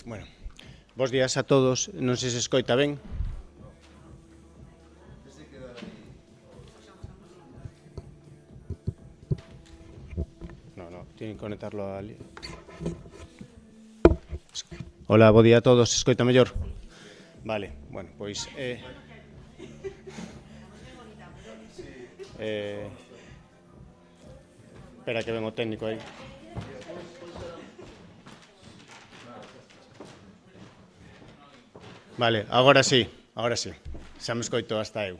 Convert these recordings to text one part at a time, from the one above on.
Bueno, bos días a todos. Non sei se escoita ben. No, tienen que conectarlo ali. Hola, bo día a todos. Escoita mellor? Vale, bueno, pois... espera que ven o técnico aí. Vale, agora sí. Xa me escoito hasta eu.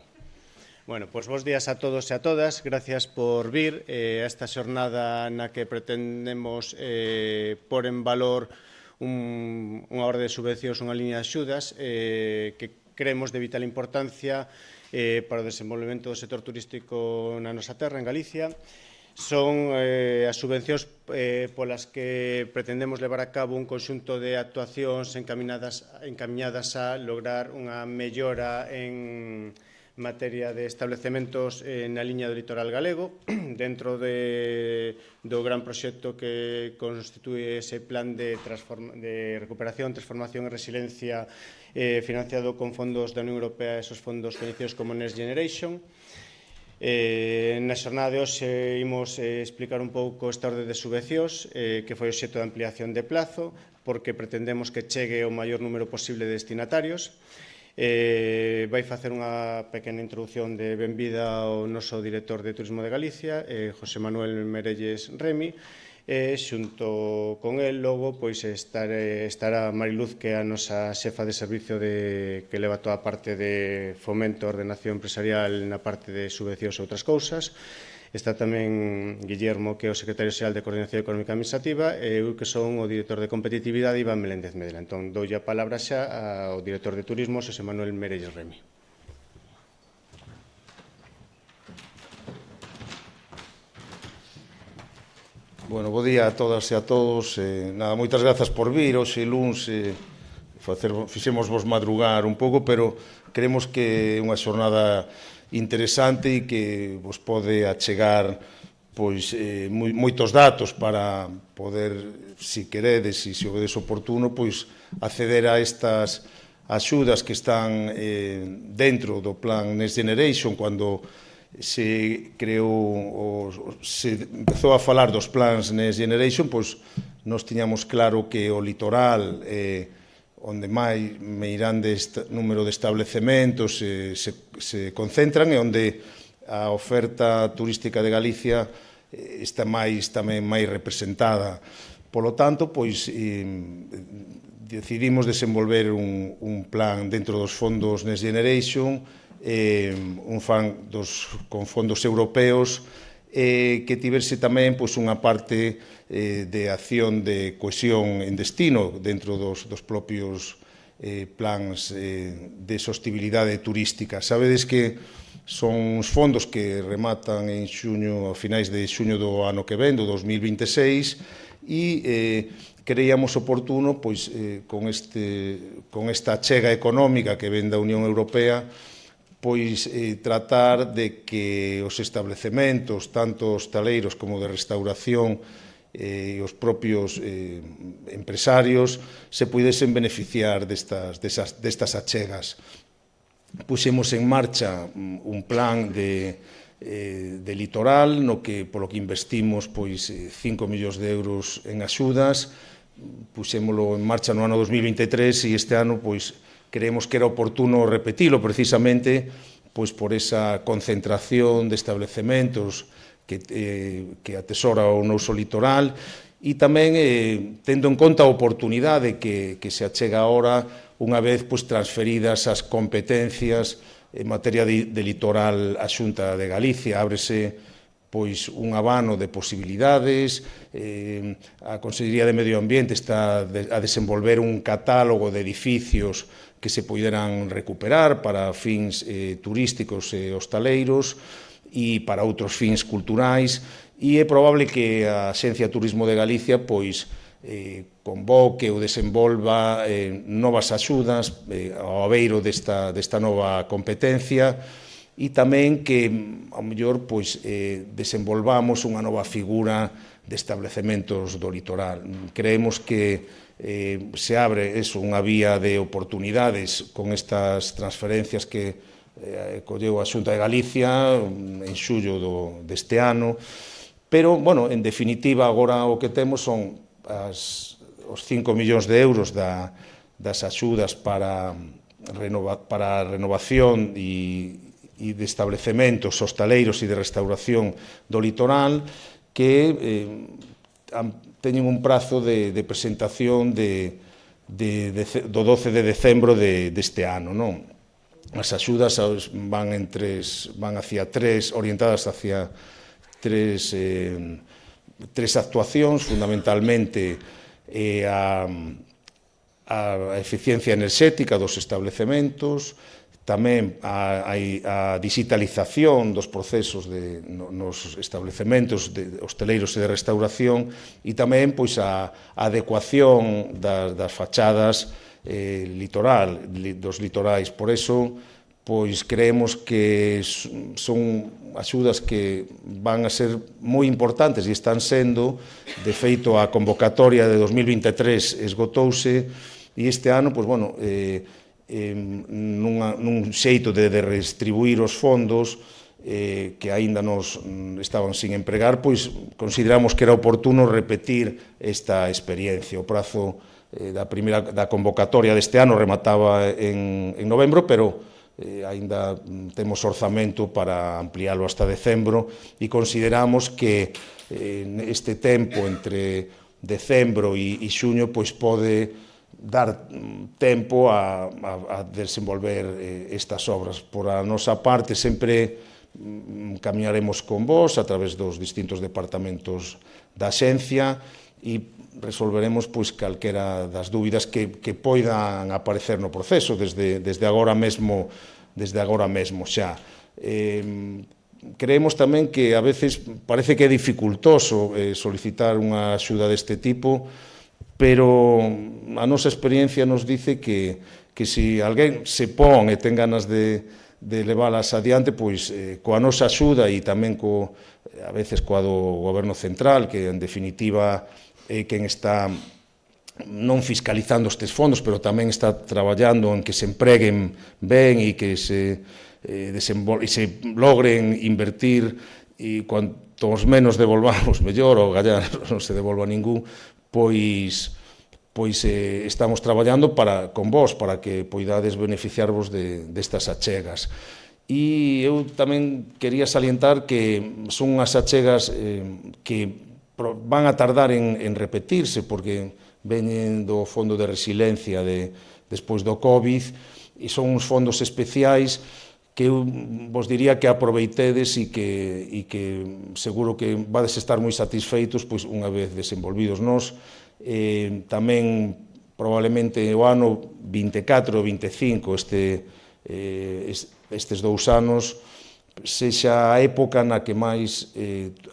Bueno, pois bos días a todos e a todas. Gracias por vir a esta xornada na que pretendemos pôr en valor unha orde de subvencións, unha liña de axudas que creemos de vital importancia para o desenvolvemento do sector turístico na nosa terra, en Galicia. Son as subvencións polas que pretendemos levar a cabo un conxunto de actuacións encaminadas a lograr unha mellora en materia de establecementos na liña do litoral galego, dentro do gran proxecto que constitúe ese plan de recuperación, transformación e resiliencia financiado con fondos da Unión Europea, esos fondos coñecidos como Next Generation. Na xornada de hoxe imos explicar un pouco esta orde de subvencións que foi obxecto de ampliación de plazo porque pretendemos que chegue o maior número posible de destinatarios. Vai facer unha pequena introducción de benvida ao noso director de Turismo de Galicia, José Manuel Merelles Remi, e xunto con el logo pois estará Mariluz, que é a nosa xefa de servicio que leva toda a parte de fomento, ordenación empresarial na parte de subvencións e outras cousas. Está tamén Guillermo, que é o secretario xeral de Coordinación Económica Administrativa, e eu, que son o director de Competitividade, Iván Meléndez Medela. Entón, doulle a palabra xa ao director de Turismo, José Manuel Merelles Remi. Bueno, bo día a todas e a todos. Moitas grazas por vir. Hoxe, luns, fixemos vos madrugar un pouco, pero creemos que é unha xornada interesante e que vos pode achegar moitos datos para poder, se queredes e se o vedes oportuno, acceder a estas axudas que están dentro do plan Next Generation. Cando se empezou a falar dos plans Next Generation, nós tiñamos claro que o litoral, onde máis meirande número de establecementos se concentran, e onde a oferta turística de Galicia está tamén máis representada. Polo tanto, decidimos desenvolver un plan dentro dos fondos Next Generation, con fondos europeos, que tiverse tamén unha parte de acción de cohesión en destino dentro dos propios plans de sostibilidade turística. Sabedes que son uns fondos que rematan a finais de xuño do ano que ven, do 2026, e creíamos oportuno, con esta achega económica que ven da Unión Europea, tratar de que os establecementos, tanto hostaleiros como de restauración, e os propios empresarios se pudesen beneficiar destas achegas. Puxemos en marcha un plan de litoral, no que, polo que investimos 5 millóns de euros en axudas. Puxémolo en marcha no ano 2023 e este ano, creemos que era oportuno repetilo, precisamente por esa concentración de establecementos que atesora o noso litoral, e tamén tendo en conta a oportunidade que se achega agora, unha vez transferidas as competencias en materia de litoral á Xunta de Galicia. Ábrese un abano de posibilidades. A Consellería de Medio Ambiente está a desenvolver un catálogo de edificios que se poderán recuperar para fins turísticos e hostaleiros e para outros fins culturais, e é probable que a Axencia de Turismo de Galicia convoque ou desenvolva novas axudas ao abeiro desta nova competencia, e tamén que, ao mellor, desenvolvamos unha nova figura de establecementos do litoral. Creemos que se abre unha vía de oportunidades con estas transferencias que colleu a Xunta de Galicia en xullo deste ano, pero, en definitiva, agora o que temos son os 5 millóns de euros das axudas para renovación e de establecementos hostaleiros e de restauración do litoral, que teñen un prazo de presentación do 12 de decembro deste ano. As axudas van orientadas hacia tres actuacións, fundamentalmente a eficiencia enerxética dos establecementos, tamén a digitalización dos procesos nos establecementos hosteleiros e de restauración, e tamén a adecuación das fachadas dos litorais. Por eso, creemos que son axudas que van a ser moi importantes e están sendo. De feito, a convocatoria de 2023 esgotouse, e este ano, nun xeito de redistribuir os fondos que aínda nos estaban sin empregar, consideramos que era oportuno repetir esta experiencia. O prazo da convocatoria deste ano remataba en novembro, pero aínda temos orzamento para ampliálo hasta decembro e consideramos que este tempo entre decembro e xuño pois pode dar tempo a desenvolver estas obras. Por a nosa parte sempre camiñaremos con vos a través dos distintos departamentos da xencia e resolveremos pois calquera das dúbidas que poidan aparecer no proceso desde agora mesmo xa. Creemos tamén que a veces parece que é dificultoso solicitar unha axuda deste tipo, pero a nosa experiencia nos dice que se alguén se pon e ten ganas de leválas adiante, pois coa nosa axuda e tamén a veces coa do Goberno Central, que en definitiva é quen está non fiscalizando estes fondos, pero tamén está traballando en que se empreguen ben e que se logren invertir, e cuantos menos devolvamos mellor, ou gallar non se devolva ningún, pois estamos traballando con vos para que poidades beneficiarvos destas achegas. E eu tamén quería salientar que son unhas achegas que van a tardar en repetirse, porque veñen do Fondo de Resiliencia despois do COVID, e son uns fondos especiais que eu vos diría que aproveitedes e que seguro que vades estar moi satisfeitos pois unha vez desenvolvidos. Nós tamén probablemente o ano 24 ou 25 estes 2 anos sexa a época na que máis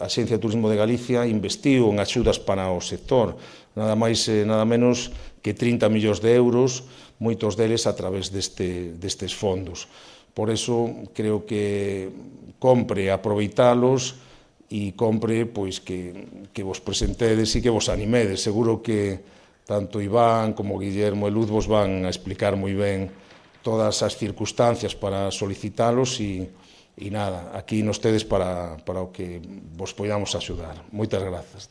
a Axencia de Turismo de Galicia investiu en axudas para o sector, nada máis nada menos que 30 millóns de euros, moitos deles a través destes fondos. Por eso creo que compre aproveitalos e compre pois que vos presentedes e que vos animedes. Seguro que tanto Iván como Guillermo e Luz vos van a explicar moi ben todas as circunstancias para solicitalos e nada, aquí nos tedes para o que vos poidamos axudar. Moitas grazas.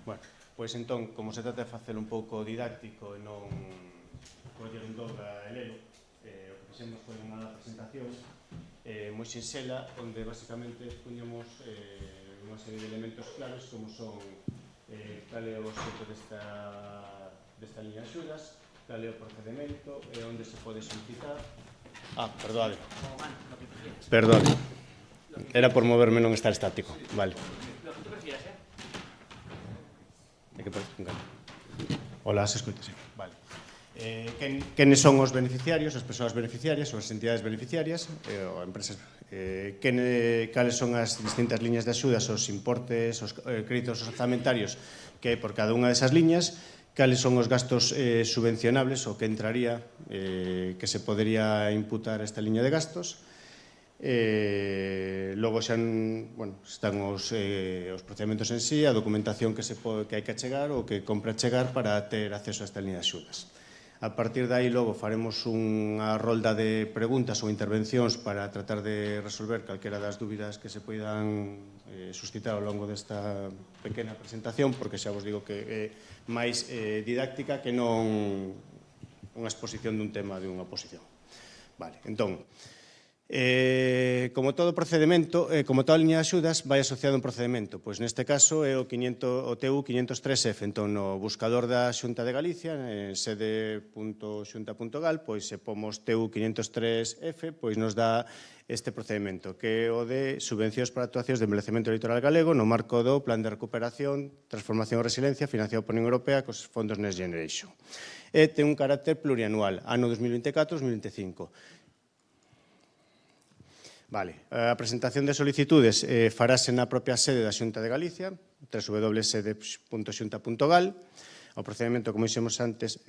Bueno, pois entón, como se trata de facer un pouco didáctico e non coller un dobra e lelo, o que fixemos foi unha presentación moi sinxela, onde basicamente puñamos unha serie de elementos claves como son cal é o obxecto desta liña de axudas, cal é o procedimento e onde se pode solicitar. Perdón. Era por moverme, non estar estático. Vale. Hola, se escoita, sí. Vale. Quenes son os beneficiarios, as persoas beneficiarias ou as entidades beneficiarias ou empresas, cales son as distintas liñas de axudas, os importes, os créditos orzamentarios que hai por cada unha desas liñas, cales son os gastos subvencionables ou que entraría, que se podería imputar a esta liña de gastos. Logo xa están os procedementos en sí, a documentación que hai que achegar ou que compra achegar para ter acceso a esta liña de axudas. A partir de aí, logo, faremos unha rolda de preguntas ou intervencións para tratar de resolver calquera das dúbidas que se poidan suscitar ao longo desta pequena presentación, porque xa vos digo que é máis didáctica que non unha exposición dun tema de unha oposición. Vale, entón, como todo procedimento, como toda liña de axudas, vai asociado a un procedimento. Pois neste caso é o TU 503F. Entón, no buscador da Xunta de Galicia, en sede.xunta.gal, pois se pomos TU 503F, pois nos dá este procedimento, que é o de subvencións para actuacións de embellecemento do litoral galego no marco do Plan de Recuperación, Transformación e Resiliencia financiado por Unión Europea cos fondos Next Generation. E ten un carácter plurianual, ano 2024-2025. Vale, a presentación de solicitudes farase na propia sede da Xunta de Galicia, www.sede.xunta.gal. O procedimento, como dixemos antes,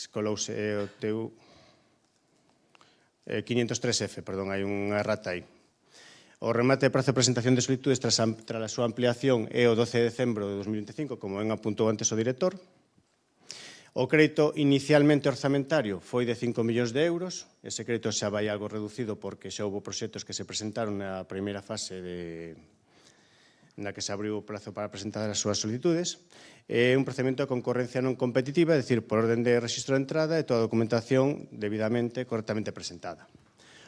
colouse o TU 503F, hai unha errata aí. O remate de prazo de presentación de solicitudes tras a súa ampliación é o 12 de decembro de 2025, como ben apuntou antes o director. O crédito inicialmente orzamentario foi de 5 millóns de euros. Ese crédito xa vai algo reducido porque xa houve proxectos que se presentaron na primeira fase na que se abriu o prazo para presentar as súas solicitudes. É un procedimento de concorrencia non competitiva, é dicir, por orden de rexistro de entrada e toda a documentación debidamente, correctamente presentada.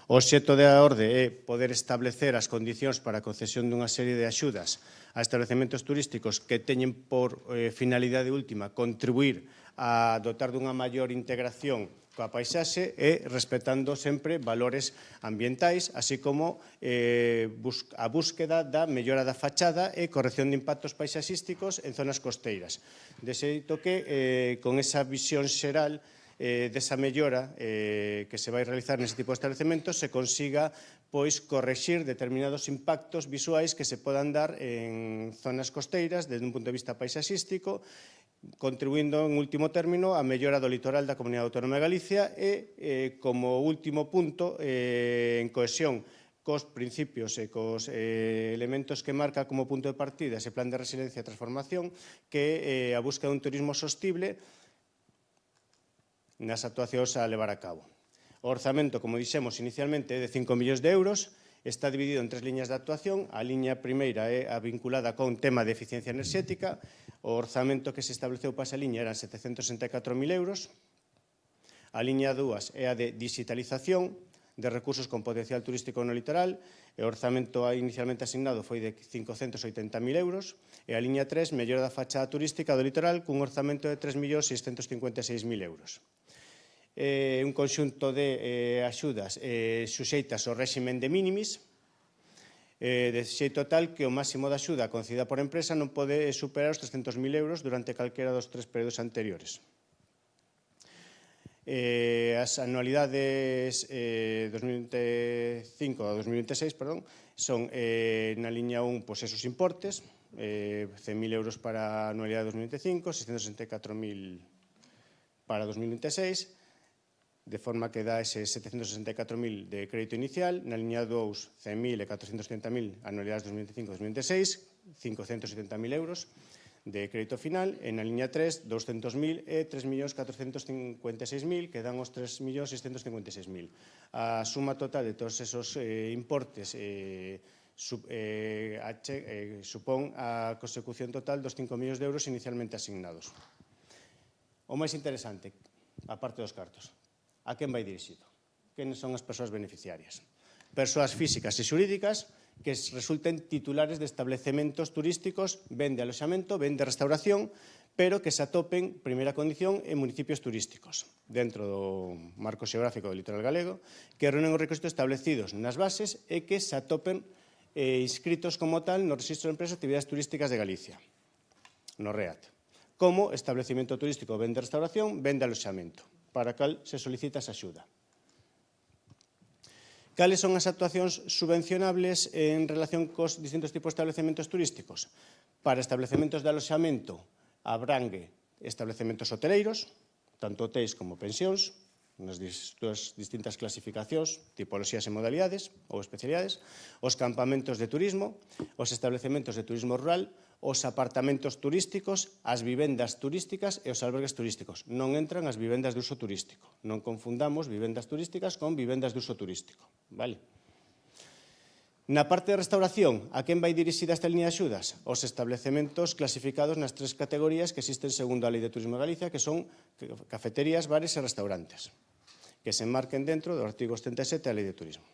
O obxecto da orde é poder establecer as condicións para a concesión dunha serie de axudas a establecementos turísticos que teñen por finalidade última contribuir a dotar dunha maior integración coa paisaxe e respetando sempre valores ambientais, así como a búsqueda da mellora da fachada e corrección de impactos paisaxísticos en zonas costeiras. De xeito que, con esa visión xeral desa mellora que se vai realizar nese tipo de establecementos se consiga correxir determinados impactos visuais que se podan dar en zonas costeiras desde un punto de vista paisaxístico, contribuindo en último término a mellora do litoral da Comunidade Autónoma de Galicia e como último punto en cohesión cos principios e cos elementos que marca como punto de partida ese plan de resiliencia e transformación que a busca dun turismo sostible nas actuacións a levar a cabo. O orzamento, como dixemos inicialmente, é de 5 millóns de euros, está dividido en 3 liñas de actuación. A liña primeira é a vinculada con tema de eficiencia enerxética. O orzamento que se estableceu para esa liña eran 764.000 euros. A liña 2 é a de digitalización de recursos con potencial turístico no litoral. O orzamento inicialmente asignado foi de 580.000 euros. E a liña 3, mellora da fachada turística do litoral, cun orzamento de 3.656.000 euros. Un conxunto de axudas suxeitas ao réximen de minimis, de xeito tal que o máximo da axuda concedida por empresa non pode superar os 300.000 euros durante calquera dos 3 períodos anteriores. As anualidades 2025 a 2026 son na liña 1 esos importes, 100.000 euros para a anualidade 2025, 664.000 para 2026, de forma que dá ese 764.000 de crédito inicial, na liña 2, 100.000 e 470.000 anualidades 2025-2026, 570.000 euros de crédito final, e na liña 3, 200.000 e 3.456.000, que dan os 3.656.000. A suma total de todos esos importes supón a consecución total dos 5 millóns de euros inicialmente asignados. O máis interesante, a parte dos cartos, a quen vai dirixido? Quen son as persoas beneficiarias? Persoas físicas e xurídicas que resulten titulares de establecementos turísticos, ben de aloxamento, ben de restauración, pero que se atopen, primeira condición, en municipios turísticos, dentro do marco xeográfico do litoral galego, que reúnen os requisitos establecidos nas bases e que se atopen inscritos como tal no Rexistro de Empresas de Actividades Turísticas de Galicia, no REAT, como establecimento turístico ben de restauración, ben de aloxamento, para a cal se solicita esa axuda. Cales son as actuacións subvencionables en relación cos distintos tipos de establecementos turísticos? Para establecementos de aloxamento abrangue establecementos hoteleiros, tanto hotéis como pensións, nas súas distintas clasificacións, tipoloxías e modalidades ou especialidades, os campamentos de turismo, os establecementos de turismo rural, os apartamentos turísticos, as vivendas turísticas e os albergues turísticos. Non entran as vivendas de uso turístico. Non confundamos vivendas turísticas con vivendas de uso turístico. Vale? Na parte de restauración, a quen vai dirixida esta liña de axudas? Os establecementos clasificados nas 3 categorías que existen segundo a Lei de Turismo de Galicia, que son cafeterías, bares e restaurantes, que se enmarquen dentro do artigo 77 da Lei de Turismo.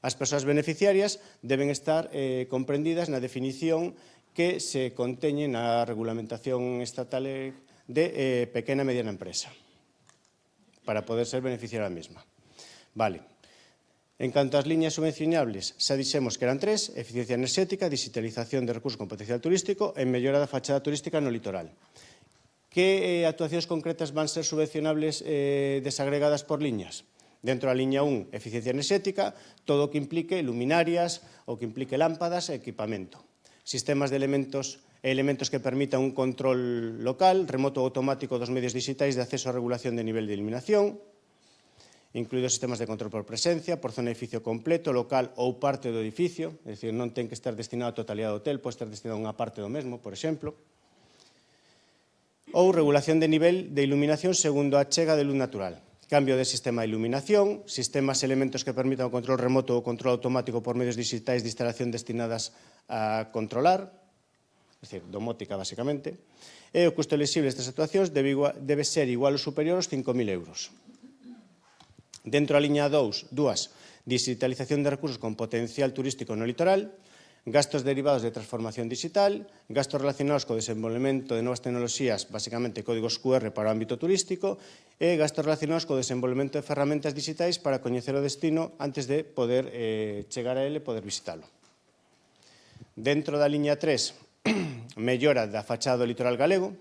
As persoas beneficiarias deben estar comprendidas na definición que se conteñe na regulamentación estatal de pequena e mediana empresa, para poder ser beneficiaria da mesma. Vale. En canto ás liñas subvencionables, xa dixemos que eran 3, eficiencia enerxética, digitalización de recursos con potencial turístico e mellora da fachada turística no litoral. Que actuacións concretas van ser subvencionables desagregadas por liñas? Dentro da liña 1, eficiencia enerxética, todo o que implique luminarias, o que implique lámpadas e equipamento. Sistemas de elementos que permitan un control local, remoto ou automático dos medios digitais de acceso a regulación de nivel de iluminación, incluídos sistemas de control por presencia, por zona de edificio completo, local ou parte do edificio, é dicir, non ten que estar destinado a totalidade do hotel, pode estar destinado a unha parte do mesmo, por exemplo. ou regulación de nivel de iluminación segundo a chega de luz natural. Cambio de sistema de iluminación, sistemas e elementos que permitan o control remoto ou control automático por medios digitais de instalación destinadas a controlar, é dicir, domótica, basicamente, e o custo exigible destas actuacións debe ser igual ou superior aos 5.000 euros. Dentro da liña 2, digitalización de recursos con potencial turístico no litoral, gastos derivados de transformación digital, gastos relacionados co desenvolvemento de novas tecnoloxías, basicamente códigos QR para o ámbito turístico, e gastos relacionados co desenvolvemento de ferramentas digitais para coñecer o destino antes de poder chegar a ele e poder visitalo. Dentro da liña 3, mellora da fachada do litoral galego,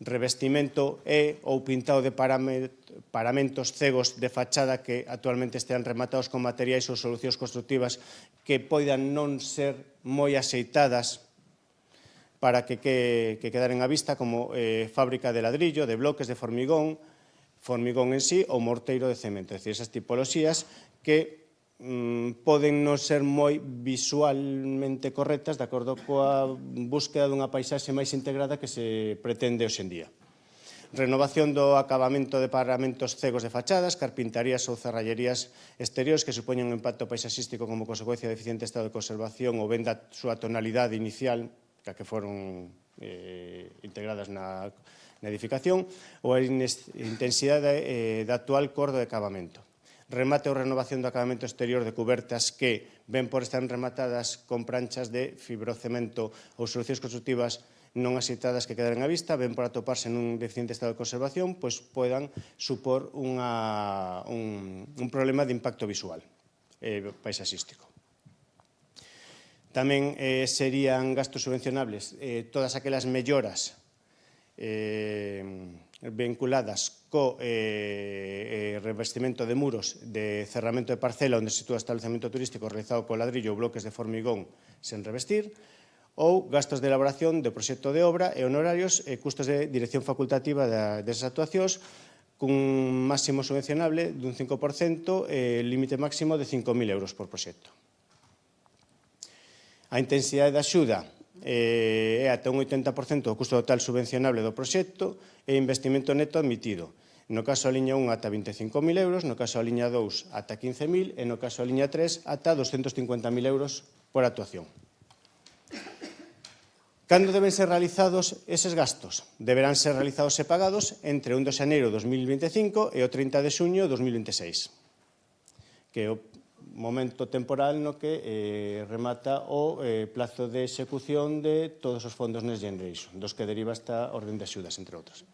revestimento ou pintado de paramentos cegos de fachada que actualmente estean rematados con materiais ou solucións constructivas que poidan non ser moi axeitadas para que quedaren á vista, como fábrica de ladrillo, de bloques, de formigón en sí ou morteiro de cemento. É dicir, esas tipoloxías que poden non ser moi visualmente correctas de acordo coa búsqueda dunha paisaxe máis integrada que se pretende hoxe en día. Renovación do acabamento de paramentos cegos de fachadas, carpintarías ou cerrallerías exteriores que supoñen un impacto paisaxístico como consecuencia de eficiente estado de conservación ou ben da súa tonalidade inicial, que foron integradas na edificación, ou a intensidade da actual cor do acabamento. Remate ou renovación do acabamento exterior de cubertas que, ben por estar rematadas con pranchas de fibrocemento ou solucións constructivas non axeitadas que quedaren á vista, ben por atoparse nun deficiente estado de conservación, pois poidan supor un problema de impacto visual paisaxístico. Tamén serían gastos subvencionables todas aquelas melloras vinculadas co revestimento de muros de cerramento de parcela onde se sitúa o establecemento turístico realizado con ladrillo ou bloques de formigón sen revestir, ou gastos de elaboración do proxecto de obra e honorarios e custos de dirección facultativa desas actuacións cun máximo subvencionable dun 5% e límite máximo de 5.000 euros por proxecto. A intensidade da axuda é ata un 80% do custo total subvencionable do proxecto e investimento neto admitido. No caso da liña 1 ata 25.000 euros, no caso da liña 2 ata 15.000 e no caso da liña 3 ata 250.000 euros por actuación. Cando deben ser realizados eses gastos? Deberán ser realizados e pagados entre 1 de xaneiro de 2025 e o 30 de xuño de 2026, que é o momento temporal no que remata o plazo de execución de todos os fondos Next Generation, dos que deriva esta orden de axudas, entre outros.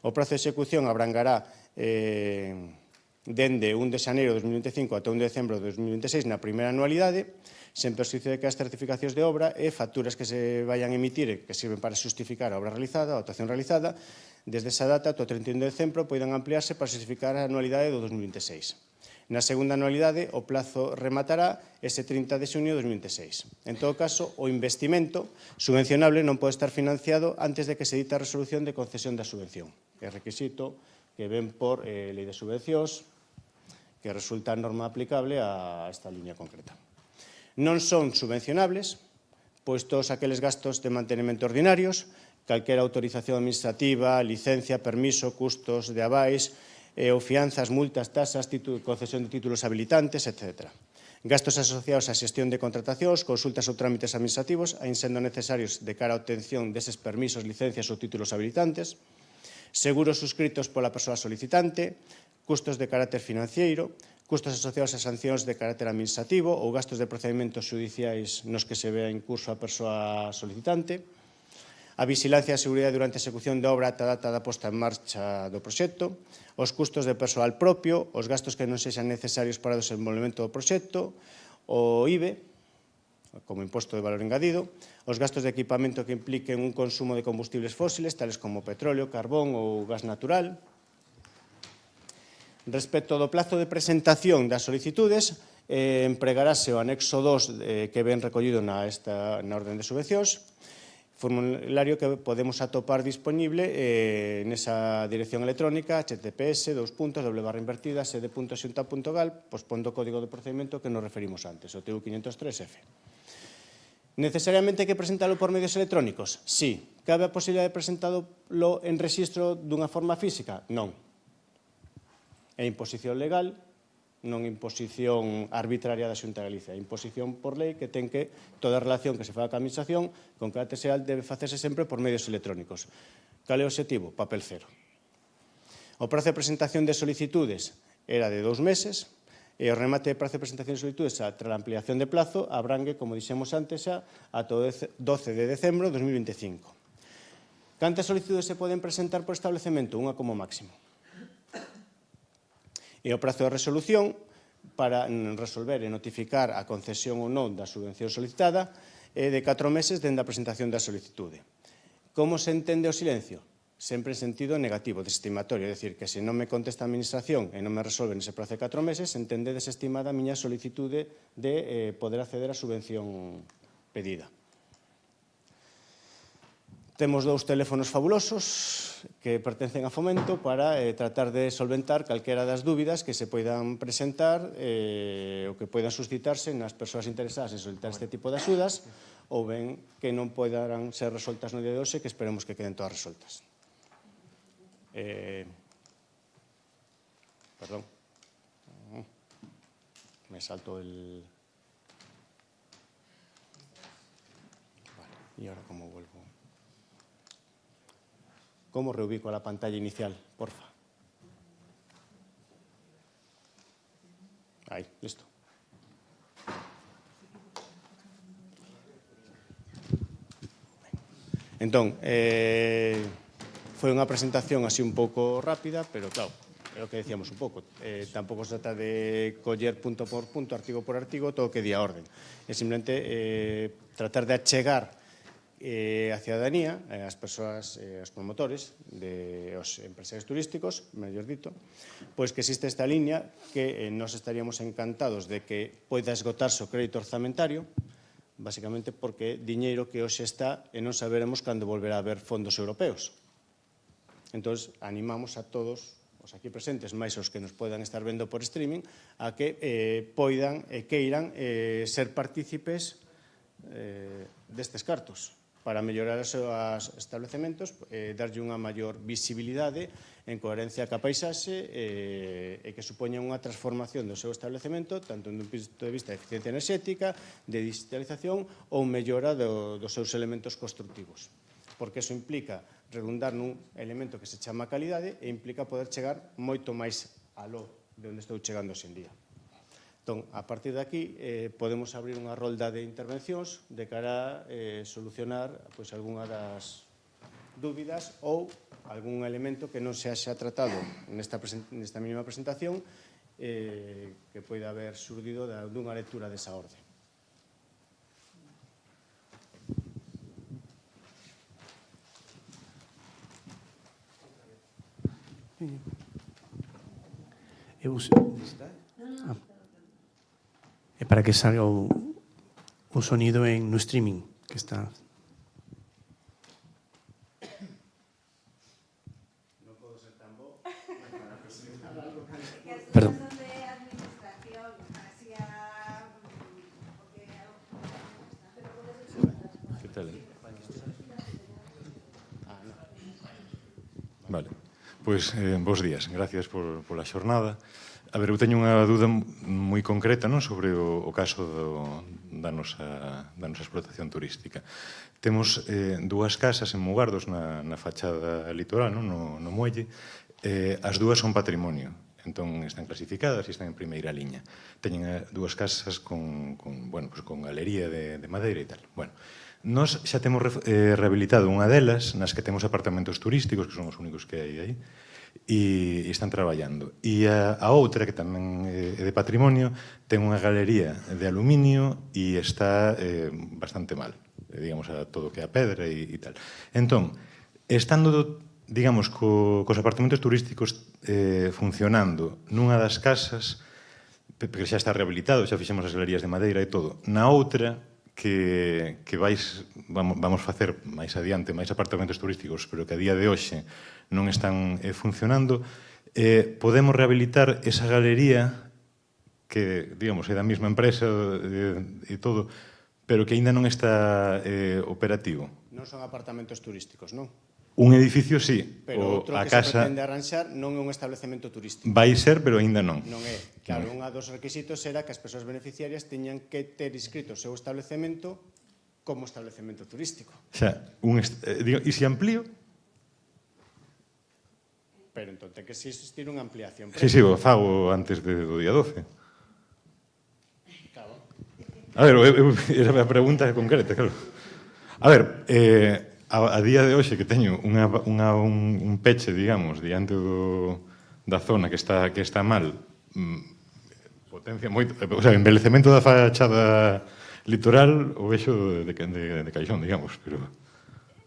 O prazo de execución abrangará dende 1 de xaneiro de 2025 ata 1 de decembro de 2026 na primeira anualidade, sen perxuízo de que as certificacións de obra e facturas que se vayan a emitir e que sirven para xustificar a obra realizada, a actuación realizada, desde esa data ata o 31 de decembro poidan ampliarse para xustificar a anualidade do 2026. Na segunda anualidade, o plazo rematará ese 30 de xuño de 2026. En todo caso, o investimento subvencionable non pode estar financiado antes de que se dita a resolución de concesión da subvención, que é requisito que ven por lei de subvencións, que resulta a norma aplicable a esta liña concreta. Non son subvencionables, pois todos aqueles gastos de mantenimento ordinarios, calquera autorización administrativa, licencia, permiso, custos de avais, ou fianzas, multas, tasas, concesión de títulos habilitantes, etc. Gastos asociados á xestión de contratacións, consultas ou trámites administrativos, aínda sendo necesarios de cara á obtención deses permisos, licencias ou títulos habilitantes, seguros suscritos pola persoa solicitante, custos de carácter financiero, custos asociados a sancións de carácter administrativo ou gastos de procedementos xudiciais nos que se vea en curso a persoa solicitante, a vigilancia e a seguridade durante a execución da obra ata a data da posta en marcha do proxecto, os custos de persoal propio, os gastos que non sexan necesarios para o desenvolvemento do proxecto, o IBE, como imposto de valor engadido, os gastos de equipamento que impliquen un consumo de combustibles fósiles, tales como petróleo, carbón ou gas natural. Respecto do plazo de presentación das solicitudes, empregarase o anexo 2 que ven recollido na orden de subvencións, formulario que podemos atopar disponible nesa dirección electrónica https://sede.xunta.gal, pondo o código de procedimento que nos referimos antes, o TU503F. Necesariamente hai que presentalo por medios electrónicos? Sí. Cabe a posibilidade de presentalo en rexistro dunha forma física? Non. É imposición legal, non imposición arbitraria da Xunta de Galicia, é imposición por lei que ten que toda a relación que se faga coa administración con carácter xeral debe facerse sempre por medios electrónicos. Cal é o obxectivo? Papel cero. O prazo de presentación de solicitudes era de 2 meses e o remate de prazo de presentación de solicitudes tras a ampliación de plazo abrangue, como dixemos antes xa, ata o 12 de decembro de 2025. Cantas solicitudes se poden presentar por establecemento? Unha como máximo. E o prazo de resolución para resolver e notificar a concesión ou non da subvención solicitada é de 4 meses dende a presentación da solicitude. Como se entende o silencio? Sempre en sentido negativo, desestimatorio, é dicir, que se non me contesta a administración e non me resolve nese prazo de 4 meses, se entende desestimada a miña solicitude de poder acceder á subvención pedida. Temos 2 teléfonos fabulosos que pertencen a Fomento para tratar de solventar calquera das dúbidas que se poidan presentar ou que poidan suscitarse nas persoas interesadas en solicitar este tipo de axudas ou ben que non poidan ser resoltas no día de hoxe, que esperemos que queden todas resoltas. Perdón. Me salto el... Vale, y ahora cómo vuelvo. ¿Cómo reubico a la pantalla inicial? Porfa. Ahí, listo. Entón, foi unha presentación así un pouco rápida, pero claro, é o que decíamos un pouco. Tampouco se trata de coller punto por punto, artigo por artigo, todo o que di a orden. É simplemente tratar de achegar a cidadanía, as persoas, os promotores, os empresarios turísticos, mellor dito, pois que existe esta liña que nos estaríamos encantados de que poida esgotarse o crédito orzamentario, basicamente porque diñeiro que hoxe está e non saberemos cando volverá a haber fondos europeos. Entón, animamos a todos os aquí presentes, máis os que nos poidan estar vendo por streaming, a que poidan e queiran ser partícipes destes cartos para mellorar os seus establecementos, darlle unha maior visibilidade en coherencia ca paisaxe e que supoña unha transformación do seu establecemento, tanto dun punto de vista de eficiencia enerxética, de digitalización ou mellora dos seus elementos constructivos. Porque iso implica redundar nun elemento que se chama calidade e implica poder chegar moito máis aló de onde estou chegando hoxe en día. Entón, a partir de aquí, podemos abrir unha rolda de intervencións de cara a solucionar algunha das dúbidas ou algún elemento que non se haxa tratado nesta mínima presentación que poida haber surdido dunha lectura desa orde. É para que salga o sonido no streaming que está. Perdón. Vale. Pois, bons días. Gracias pola xornada. A ver, eu teño unha dúda moi concreta sobre o caso da nosa explotación turística. Temos 2 casas en Mugardos na fachada litoral, no muelle. As 2 son patrimonio, entón están clasificadas e están en primeira liña. Teñen 2 casas con galería de madeira e tal. Bueno, nós xa temos rehabilitado unha delas nas que temos apartamentos turísticos, que son os únicos que hai aí, e están traballando. E a outra, que tamén é de patrimonio, ten unha galería de aluminio e está bastante mal, digamos, a todo o que é a pedra e tal. Entón, estando, digamos, cos apartamentos turísticos funcionando nunha das casas, porque xa está rehabilitado, xa fixemos as galerías de madeira e todo, na outra, que vamos facer máis adiante, máis apartamentos turísticos, pero que a día de hoxe non están funcionando, podemos rehabilitar esa galería que, digamos, é da mesma empresa e todo, pero que aínda non está operativo. Non son apartamentos turísticos, non? Un edificio, sí. Pero outro A que se casa pretende arranxar non é un establecemento turístico. vai ser, pero aínda non. Non é. Claro, un dos requisitos era que as persoas beneficiarias teñan que ter inscrito o seu establecemento como establecemento turístico. O sea, e se amplío? Pero entón ten que existir unha ampliación. Sí, sí, o fago antes do día 12. Claro. A ver, era a pregunta concreta, claro. A ver, a día de hoxe que teño un peche, digamos, diante da zona que está mal, potencia moito, o sea, envellecemento da fachada litoral o vexo de caixón, digamos, pero...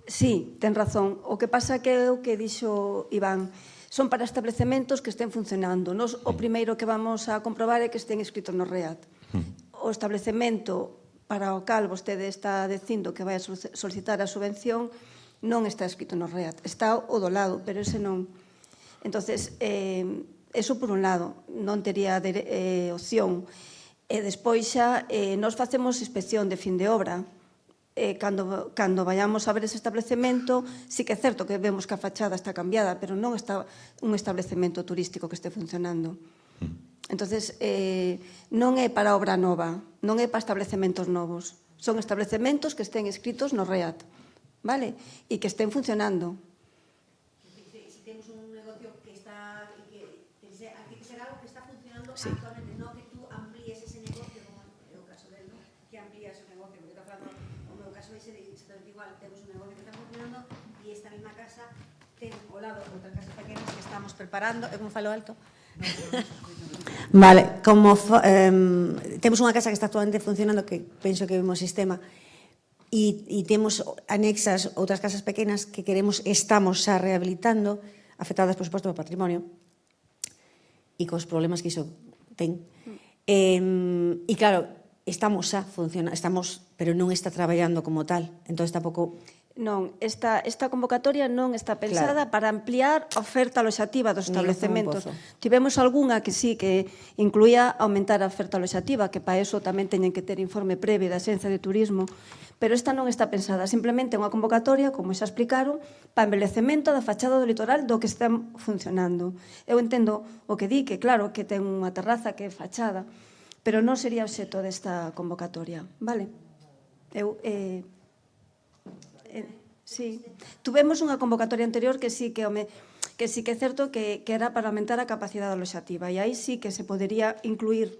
Sí, ten razón. O que pasa que é o que dixo Iván, son para establecementos que estén funcionando. Nos, o primeiro que vamos a comprobar é que estén inscritos no REAT. O establecemento para o cal vostede está dicindo que vai a solicitar a subvención non está escrito no REAT. Está o do lado, pero ese non. Entonces, eso por un lado, non tería opción. E despois xa, nos facemos inspección de fin de obra. Cando vayamos a ver ese establecemento, sí que é certo que vemos que a fachada está cambiada, pero non está un establecemento turístico que este funcionando. Entonces, non é para obra nova, non é para establecementos novos. Son establecementos que estén inscritos no REAT, vale? E que estén funcionando. Si temos un negocio que está, que será algo que está funcionando Sí. actualmente, non que tú amplíes ese negocio, como é o caso del, ¿no? Que amplías o negocio, porque está falando, o meu caso é exactamente igual, temos un negocio que está funcionando e esta mesma casa ten ao lado outras casas pequenas que estamos preparando, e como falo alto? Vale, como temos unha casa que está actualmente funcionando, que penso que é o mesmo sistema, e temos anexas outras casas pequenas que estamos xa rehabilitando, afectadas, por suposto, pelo patrimonio, e cos problemas que iso ten. E claro, estamos xa funcionando, pero non está traballando como tal, entón tampouco... Non, esta convocatoria non está pensada para ampliar a oferta aloxativa dos establecementos. Tivemos algunha que sí, que incluía aumentar a oferta aloxativa, que para eso tamén teñen que ter informe previo da Xencia de Turismo, pero esta non está pensada, simplemente unha convocatoria, como xa explicaron, para envellecemento da fachada do litoral do que está funcionando. Eu entendo o que di, que claro, que ten unha terraza que é fachada, pero non sería obxeto desta convocatoria, vale? Sí, tuvemos unha convocatoria anterior que sí que é certo que era para aumentar a capacidade aloxativa e aí sí que se podería incluir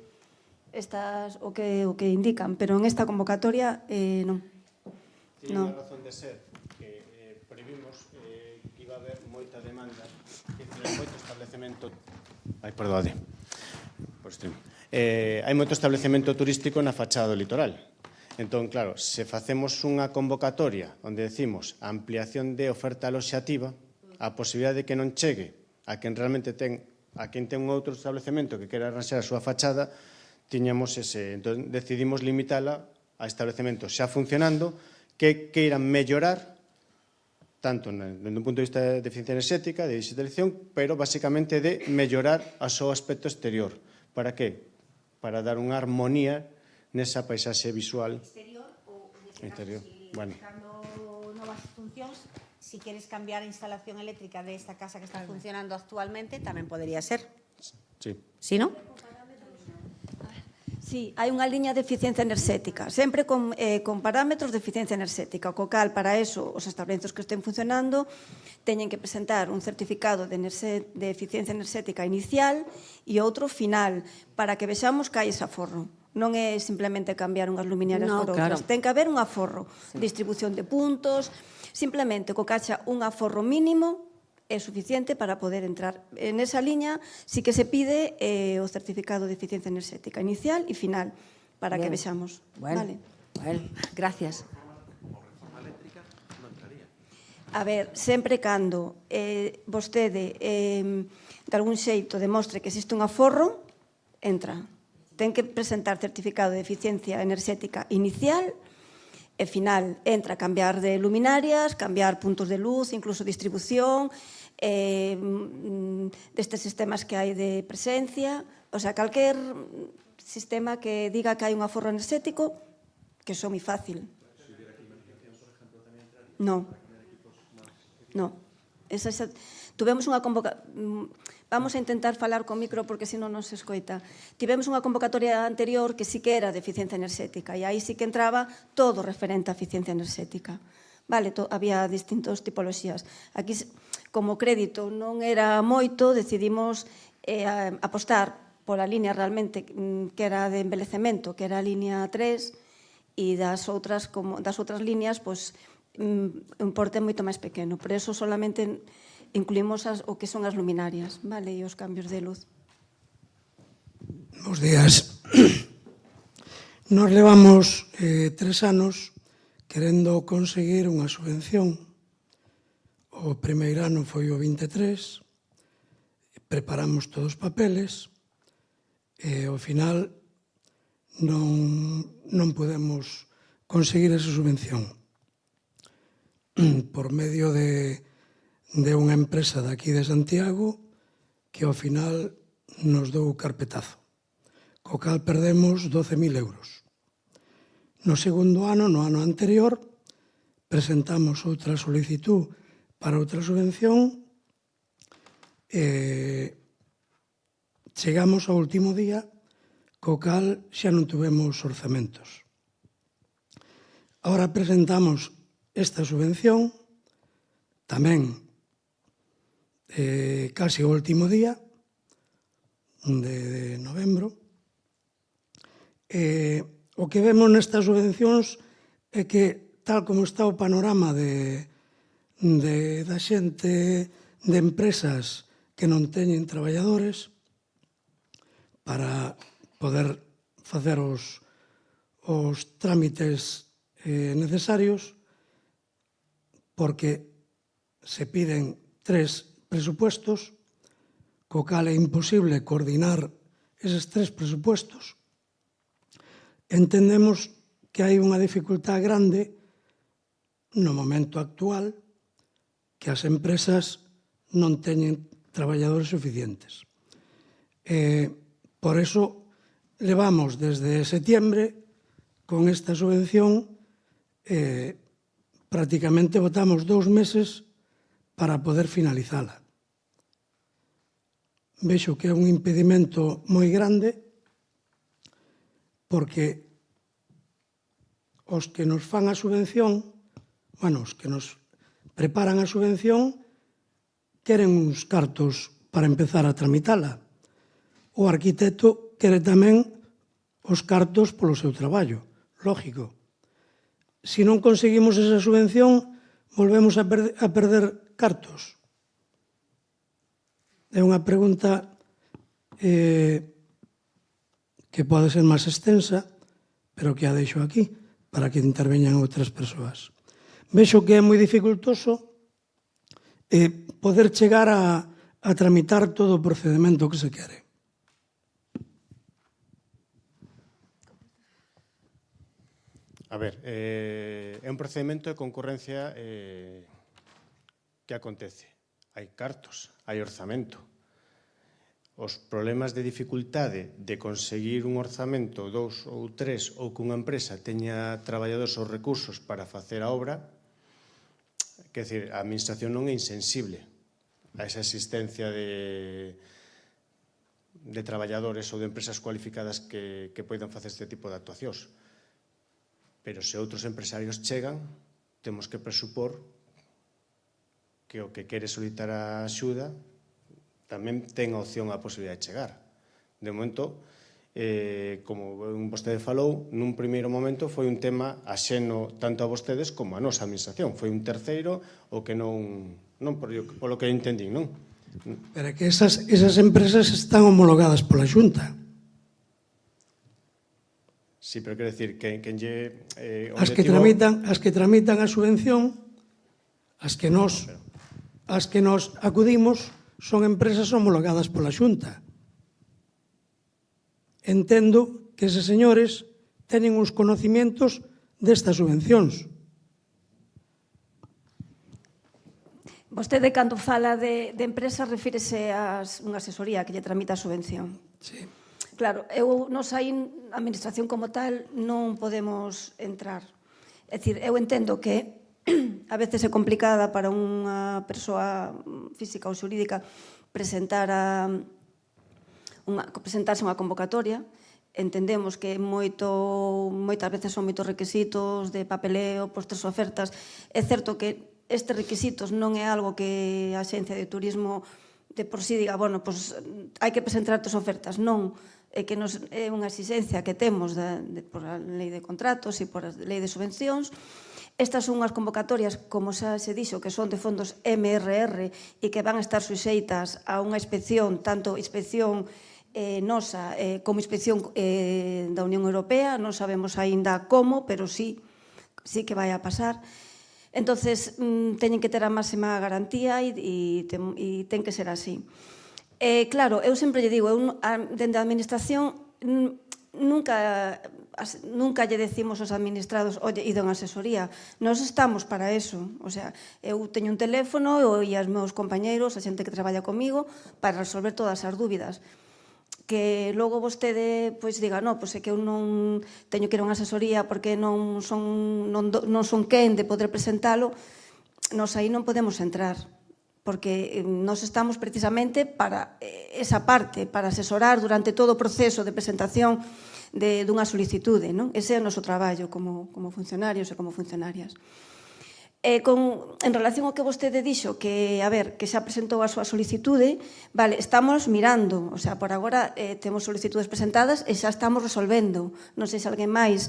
o que indican, pero en esta convocatoria non. Tiene unha razón de ser que previmos que iba a haber moita demanda, que hai moito establecemento... Perdón. Hai moito establecemento turístico na fachada do litoral. Entón, claro, se facemos unha convocatoria onde decimos a ampliación de oferta aloxativa, a posibilidade de que non chegue a quen realmente ten un outro establecemento que quera arranxar a súa fachada, tiñamos ese. Entón, decidimos limitala a establecementos xa funcionando que queiran mellorar tanto dende un punto de vista de eficiencia enerxética, de digitalización, pero basicamente de mellorar o seu aspecto exterior. Para que? Para dar unha armonía nesa paisaxe visual Exterior ou interior. Bueno. buscando novas funcións, si queres cambiar a instalación eléctrica desta casa que está funcionando actualmente, tamén podería ser. Sí. Si, non? Sí, hai unha liña de eficiencia enerxética, sempre con parámetros de eficiencia enerxética, co cal, para eso, os establecementos que estén funcionando teñen que presentar un certificado de eficiencia enerxética inicial e outro final, para que vexamos que hai ese aforro. Non é simplemente cambiar unhas luminarias por outras. Ten que haber un aforro, distribución de puntos, simplemente co que haxa un aforro mínimo é suficiente para poder entrar. En esa liña sí que se pide o certificado de eficiencia enerxética inicial e final, para que vexamos. Bueno, gracias. A ver, sempre cando vostede de algún xeito demostre que existe un aforro, entra. Ten que presentar certificado de eficiencia enerxética inicial e final. Entra a cambiar de luminarias, cambiar puntos de luz, incluso distribución, destes sistemas que hai de presencia, o sea, calquer sistema que diga que hai un aforro enerxético, que eso é moi fácil. No. No. Tuvemos unha convocatoria... Vamos a intentar falar con micro porque senón non se escoita. Tivemos unha convocatoria anterior que sí que era de eficiencia enerxética e aí sí que entraba todo referente a eficiencia enerxética. Vale, había distintas tipoloxías. Aquí, como crédito non era moito, decidimos apostar pola línea realmente que era de envelecemento, que era a línea 3, e das outras líneas, pois, un porte moito máis pequeno. Por eso solamente incluímos o que son as luminarias, vale, e os cambios de luz. Bos días. Nos levamos 3 anos querendo conseguir unha subvención. O primeiro ano foi o 23, preparamos todos os papeles e ao final non podemos conseguir esa subvención. Por medio de unha empresa daqui de Santiago que ao final nos dou carpetazo, co cal perdemos 12.000 euros. No segundo ano, no ano anterior, presentamos outra solicitud para outra subvención e chegamos ao último día, co cal xa non tuvemos orzamentos. Ahora presentamos esta subvención, tamén casi o último día de novembro. O que vemos nestas subvencións é que, tal como está o panorama da xente de empresas que non teñen traballadores para poder facer os trámites necesarios, porque se piden 3 presupuestos, co cal é imposible coordinar eses 3 presupuestos. Entendemos que hai unha dificultad grande no momento actual que as empresas non teñen traballadores suficientes. Por eso levamos desde setiembre con esta subvención, prácticamente botamos 2 meses para poder finalizala. Vexo que é un impedimento moi grande porque os que nos fan a subvención, os que nos preparan a subvención, queren uns cartos para empezar a tramitala. O arquitecto quere tamén os cartos polo seu traballo, lógico. Se non conseguimos esa subvención, volvemos a perder cartos. É unha pregunta que pode ser máis extensa, pero que a deixo aquí para que interveñan outras persoas. Vexo que é moi dificultoso poder chegar a tramitar todo o procedimento que se quere. A ver, é un procedimento de concurrencia que acontece. Hai cartos, hai orzamento. Os problemas de dificultade de conseguir un orzamento, 2 ou 3, ou que unha empresa teña traballadores ou recursos para facer a obra, quer dizer, a administración non é insensible a esa existencia de traballadores ou de empresas cualificadas que poidan facer este tipo de actuacións. Pero se outros empresarios chegan, temos que presupor que o que quere solicitar a axuda tamén ten a opción a posibilidade de chegar. De momento, como vostede falou, nun primeiro momento foi un tema axeno tanto a vostedes como a nosa administración. Foi un terceiro o que non polo que entendín, non? Pero que esas empresas están homologadas pola Xunta. Sí, pero quero dicir que lle... As que tramitan a subvención, as que nos acudimos, son empresas homologadas pola Xunta. Entendo que eses señores teñen uns conocimientos destas subvencións. Vostede, cando fala de empresas, refírese a unha asesoría que lle tramita a subvención. Sí. Claro, nos aí, a administración como tal, non podemos entrar. É dicir, eu entendo que a veces é complicada para unha persoa física ou xurídica presentarse unha convocatoria. Entendemos que moitas veces son moitos requisitos de papeleo, postres ofertas. É certo que estes requisitos non é algo que a Axencia de Turismo de por sí diga, bueno, pois hai que presentar as ofertas. Non, é que é unha exigencia que temos por a lei de contratos e por a lei de subvencións. Estas son unhas convocatorias, como xa se dixo, que son de fondos MRR e que van a estar suxeitas a unha inspección, tanto inspección nosa como inspección da Unión Europea. Non sabemos aínda como, pero sí que vai a pasar. Entonces, teñen que ter a máxima garantía e ten que ser así. Claro, eu sempre lle digo, dende a administración nunca lle decimos aos administrados, oye, ido en asesoría. Nós estamos para eso. O sea, eu teño un teléfono e os meus compañeiros, a xente que traballa comigo, para resolver todas as dúbidas. Que logo vostede diga, non, é que eu non teño que ir a unha asesoría porque non son quen de poder presentalo, nos aí non podemos entrar, porque nos estamos precisamente para esa parte, para asesorar durante todo o proceso de presentación dunha solicitude, non? Ese é o noso traballo como funcionarios e como funcionarias. En relación ao que vostede dixo, que xa presentou a súa solicitude, vale, estamos mirando, o sea, por agora temos solicitudes presentadas e xa estamos resolvendo. Non sei se alguén máis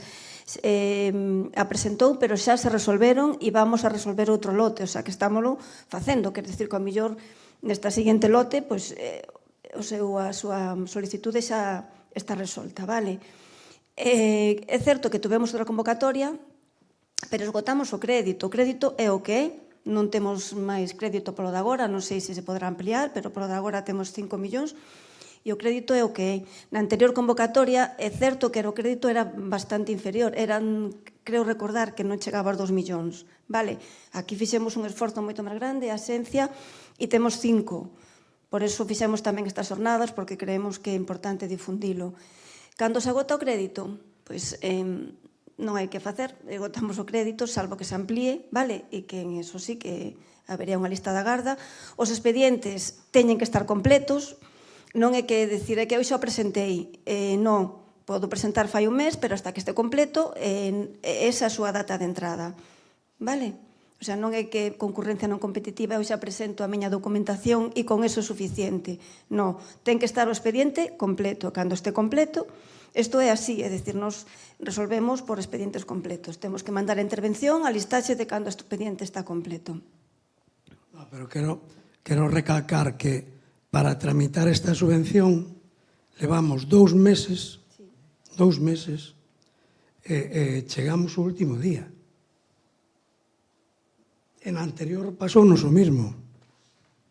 a presentou, pero xa se resolveron e vamos a resolver outro lote, o sea, que estámoslo facendo, quer dicir que ao mellor nesta seguinte lote, a súa solicitude xa está resolta, vale? É certo que tuvemos outra convocatoria, pero esgotamos o crédito. O crédito é o que é, non temos máis crédito polo de agora, non sei se se podrá ampliar, pero polo de agora temos 5 millóns, e o crédito é o que é. Na anterior convocatoria é certo que o crédito era bastante inferior, creo recordar que non chegaba aos 2 millóns, vale? Aquí fixemos un esforzo moito máis grande, a Xencia, e temos 5. Por eso fixemos tamén estas jornadas, porque creemos que é importante difundilo. Cando se agota o crédito, pois non hai que facer, agotamos o crédito, salvo que se amplíe, vale? E que en eso sí que habería unha lista de agarda. Os expedientes teñen que estar completos, non é que decir, é que hoxe o presentei. Non, podo presentar fai un mes, pero hasta que este completo, esa é a súa data de entrada, vale? O sea, non é que concurrencia non competitiva, eu xa presento a miña documentación e con eso é suficiente. Non, ten que estar o expediente completo. Cando este completo, isto é así, é dicir, nos resolvemos por expedientes completos. Temos que mandar a intervención a listaxe de cando o expediente está completo. Pero quero recalcar que para tramitar esta subvención levamos 2 meses, e chegamos o último día. En anterior pasounos o mismo.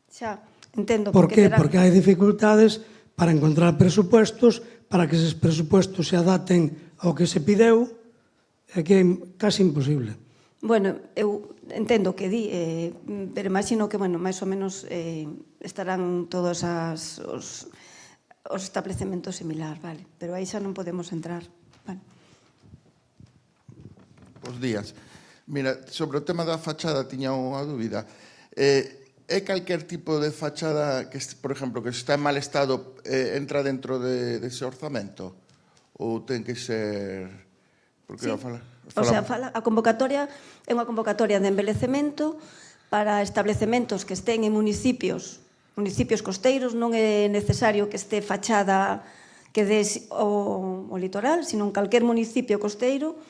Xa, entendo. Por que? Porque hai dificultades para encontrar presupuestos, para que eses presupuestos se adapten ao que se pideu, é que é casi imposible. Bueno, eu entendo o que di, pero imagino que, bueno, máis ou menos estarán todos os establecementos similar, vale? Pero aí xa non podemos entrar. Vale. Bos días. Mira, sobre o tema da fachada tiña unha dúbida. É calquer tipo de fachada que, por exemplo, que está en mal estado entra dentro dese orzamento? Ou ten que ser... Sí. O sea, a convocatoria é unha convocatoria de embelecemento para establecementos que estén en municipios costeiros. Non é necesario que este fachada que dé o litoral, sino en calquer municipio costeiro.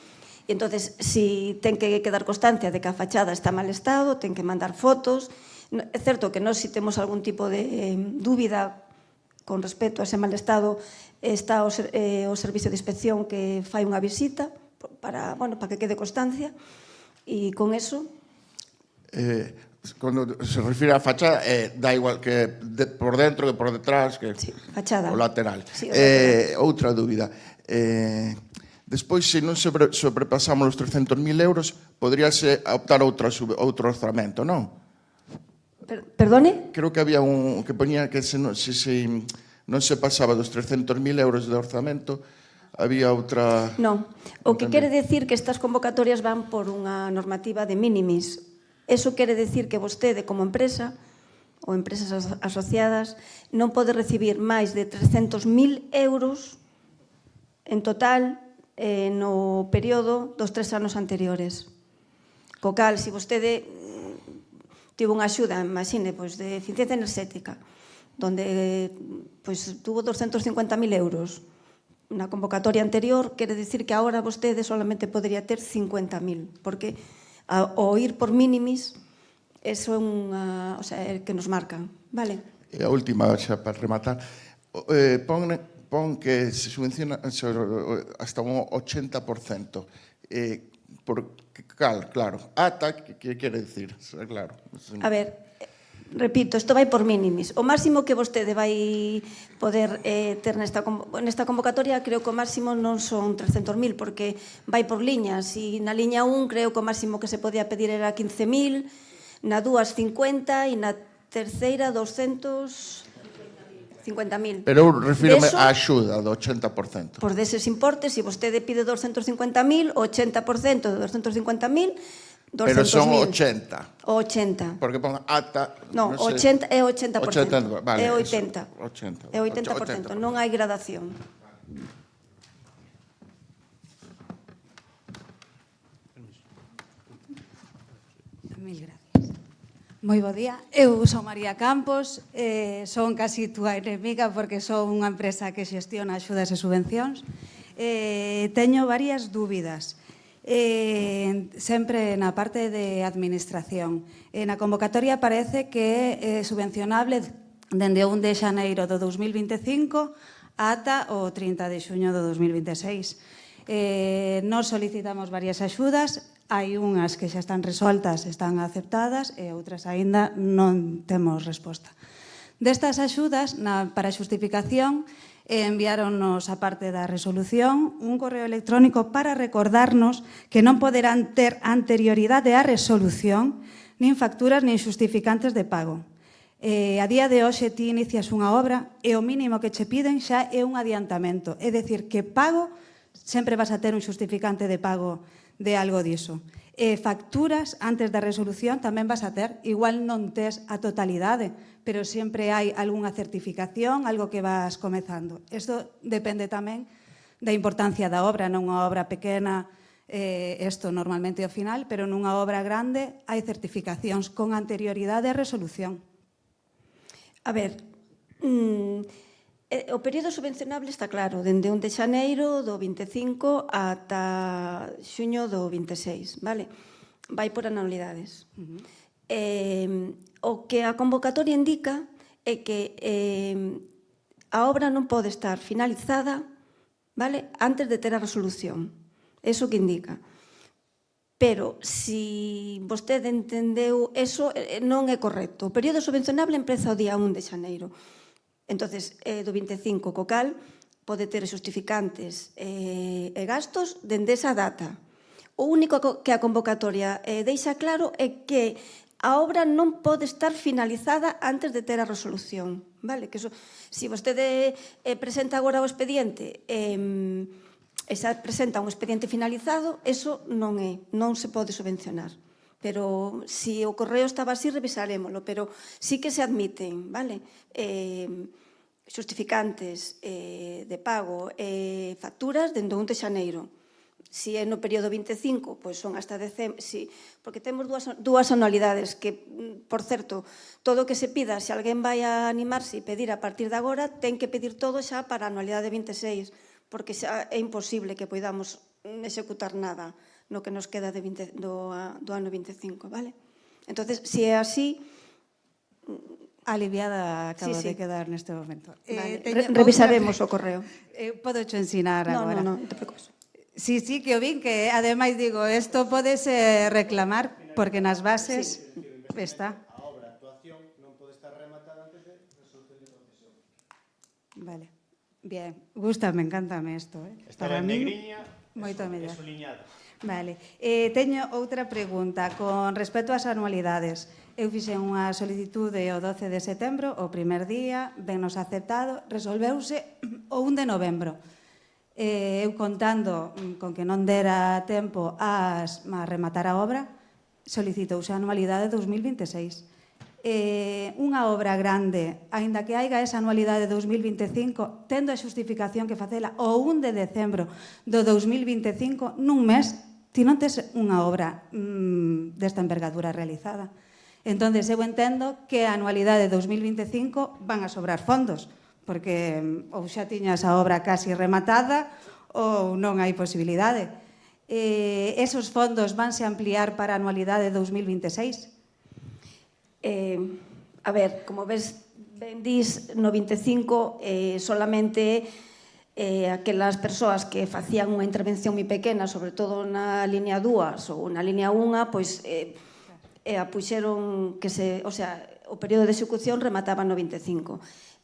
E entonces, si ten que quedar constancia de que a fachada está en mal estado, ten que mandar fotos. É certo que nós, si temos algún tipo de dúbida con respecto a ese mal estado, está o servicio de inspección que fai unha visita para que quede constancia, e con eso... Cando se refire á fachada, dá igual que por dentro que por detrás, que o lateral. Outra dúbida. Despois, se non sobrepasamos os 300.000 euros, poderíase optar a outro orzamento, non? Perdone? Creo que había un que ponía que se non se pasaba dos 300.000 euros de orzamento, había outra... Non, o que quere decir que estas convocatorias van por unha normativa de minimis. Eso quere decir que vostede, como empresa, ou empresas asociadas, non pode recibir máis de 300.000 euros en total no período dos 3 anos anteriores. Co cal, se vostede tivo unha axuda, imagine, de eficiencia enerxética, donde tuvo 250.000 euros na convocatoria anterior, quere dicir que agora vostede solamente podría ter 50.000, porque ao ir por mínimis, eso é unha, o sea, que nos marcan, vale? E a última, xa para rematar, pon que se subvenciona hasta un 80%. Por cal, claro. Ata, que quere dicir? Claro. A ver, repito, isto vai por mínimis. O máximo que vostede vai poder ter nesta convocatoria, creo que o máximo non son 300.000, porque vai por liñas. E na liña 1, creo que o máximo que se podía pedir era 15.000, na 2, 50, e na terceira, 250.000. Pero eu refírome á axuda do 80%. Por deses importes, se vostede pide 250.000, o 80% de 250.000, 200.000. Pero son 80. O 80. Porque pon ata... Non, 80 é 80%. 80, vale. É 80. 80. É 80%, non hai gradación. Mil gracias. Moi bo día. Eu son María Campos, son casi túa enemiga porque son unha empresa que xestiona axudas e subvencións. Teño varias dúbidas. Sempre na parte de administración. Na convocatoria parece que é subvencionable dende o 1 de xaneiro do 2025 ata o 30 de xuño do 2026. Nos solicitamos varias axudas, hai unhas que xa están resoltas, están aceptadas, e outras aínda non temos resposta. Destas axudas, para xustificación, enviáronnos a parte da resolución un correo electrónico para recordarnos que non poderán ter anterioridade á resolución nin facturas nin xustificantes de pago. A día de hoxe ti inicias unha obra e o mínimo que che piden xa é un adiantamento, é dicir, que pago sempre vas a ter un xustificante de pago de algo diso. Facturas antes da resolución tamén vas a ter, igual non tes a totalidade, pero sempre hai algunha certificación, algo que vas comezando. Isto depende tamén da importancia da obra, non unha obra pequena, isto normalmente ao final, pero nunha obra grande hai certificacións con anterioridade á resolución. A ver, o período subvencionable está claro, dende 1 de xaneiro do 25 ata xuño do 26, vale? Vai por anualidades. O que a convocatoria indica é que a obra non pode estar finalizada, vale, antes de ter a resolución. Eso que indica. Pero, se vostede entendeu eso, non é correcto. O período subvencionable empeza o día 1 de xaneiro. Entonces, do 25, co cal pode ter xustificantes e gastos dende esa data. O único que a convocatoria deixa claro é que a obra non pode estar finalizada antes de ter a resolución. Vale? Que se vostede presenta agora o expediente e xa presenta un expediente finalizado, eso non se pode subvencionar. Pero se o correo estaba así, revisarémoslo, pero sí que se admiten, vale? Xustificantes de pago e facturas dende 1 de xaneiro. Se é no período 25, pois son hasta decembro, porque temos dúas anualidades que, por certo, todo o que se pida, se alguén vai a animarse e pedir a partir de agora, ten que pedir todo xa para a anualidade 26, porque xa é imposible que poidamos executar nada no que nos queda do ano 25, vale? Entonces, se é así... Aliviada acabo de quedar neste momento. Revisaremos o correo. Podo cho ensinar agora. Non, te preocupes. Sí, que o vin, que ademais digo, isto podese reclamar, porque nas bases está. A obra, a actuación, non pode estar rematada antes de resolución de concesión. Vale. Bien, gústame, encántame isto. Estaba en negriña, moito mellor. suliñado. Vale. Teño outra pregunta con respecto ás anualidades. Eu fixen unha solicitude o 12 de setembro, o primer día, vennos aceptado, resolveuse o 1 de novembro. Eu contando con que non dera tempo a rematar a obra, solicitouse a anualidade 2026. Unha obra grande, aínda que haiga esa anualidade 2025, tendo a xustificación que facela o 1 de decembro do 2025, nun mes, ti non tes unha obra desta envergadura realizada. Entón, eu entendo que a anualidade 2025 van a sobrar fondos, porque ou xa tiñas a obra casi rematada ou non hai posibilidade. Esos fondos vanse ampliar para a anualidade 2026? A ver, como ves, ben dís, no 25 solamente aquelas persoas que facían unha intervención moi pequena, sobre todo na línea 2 ou na línea 1, pois puxeron que o período de execución remataba no 25.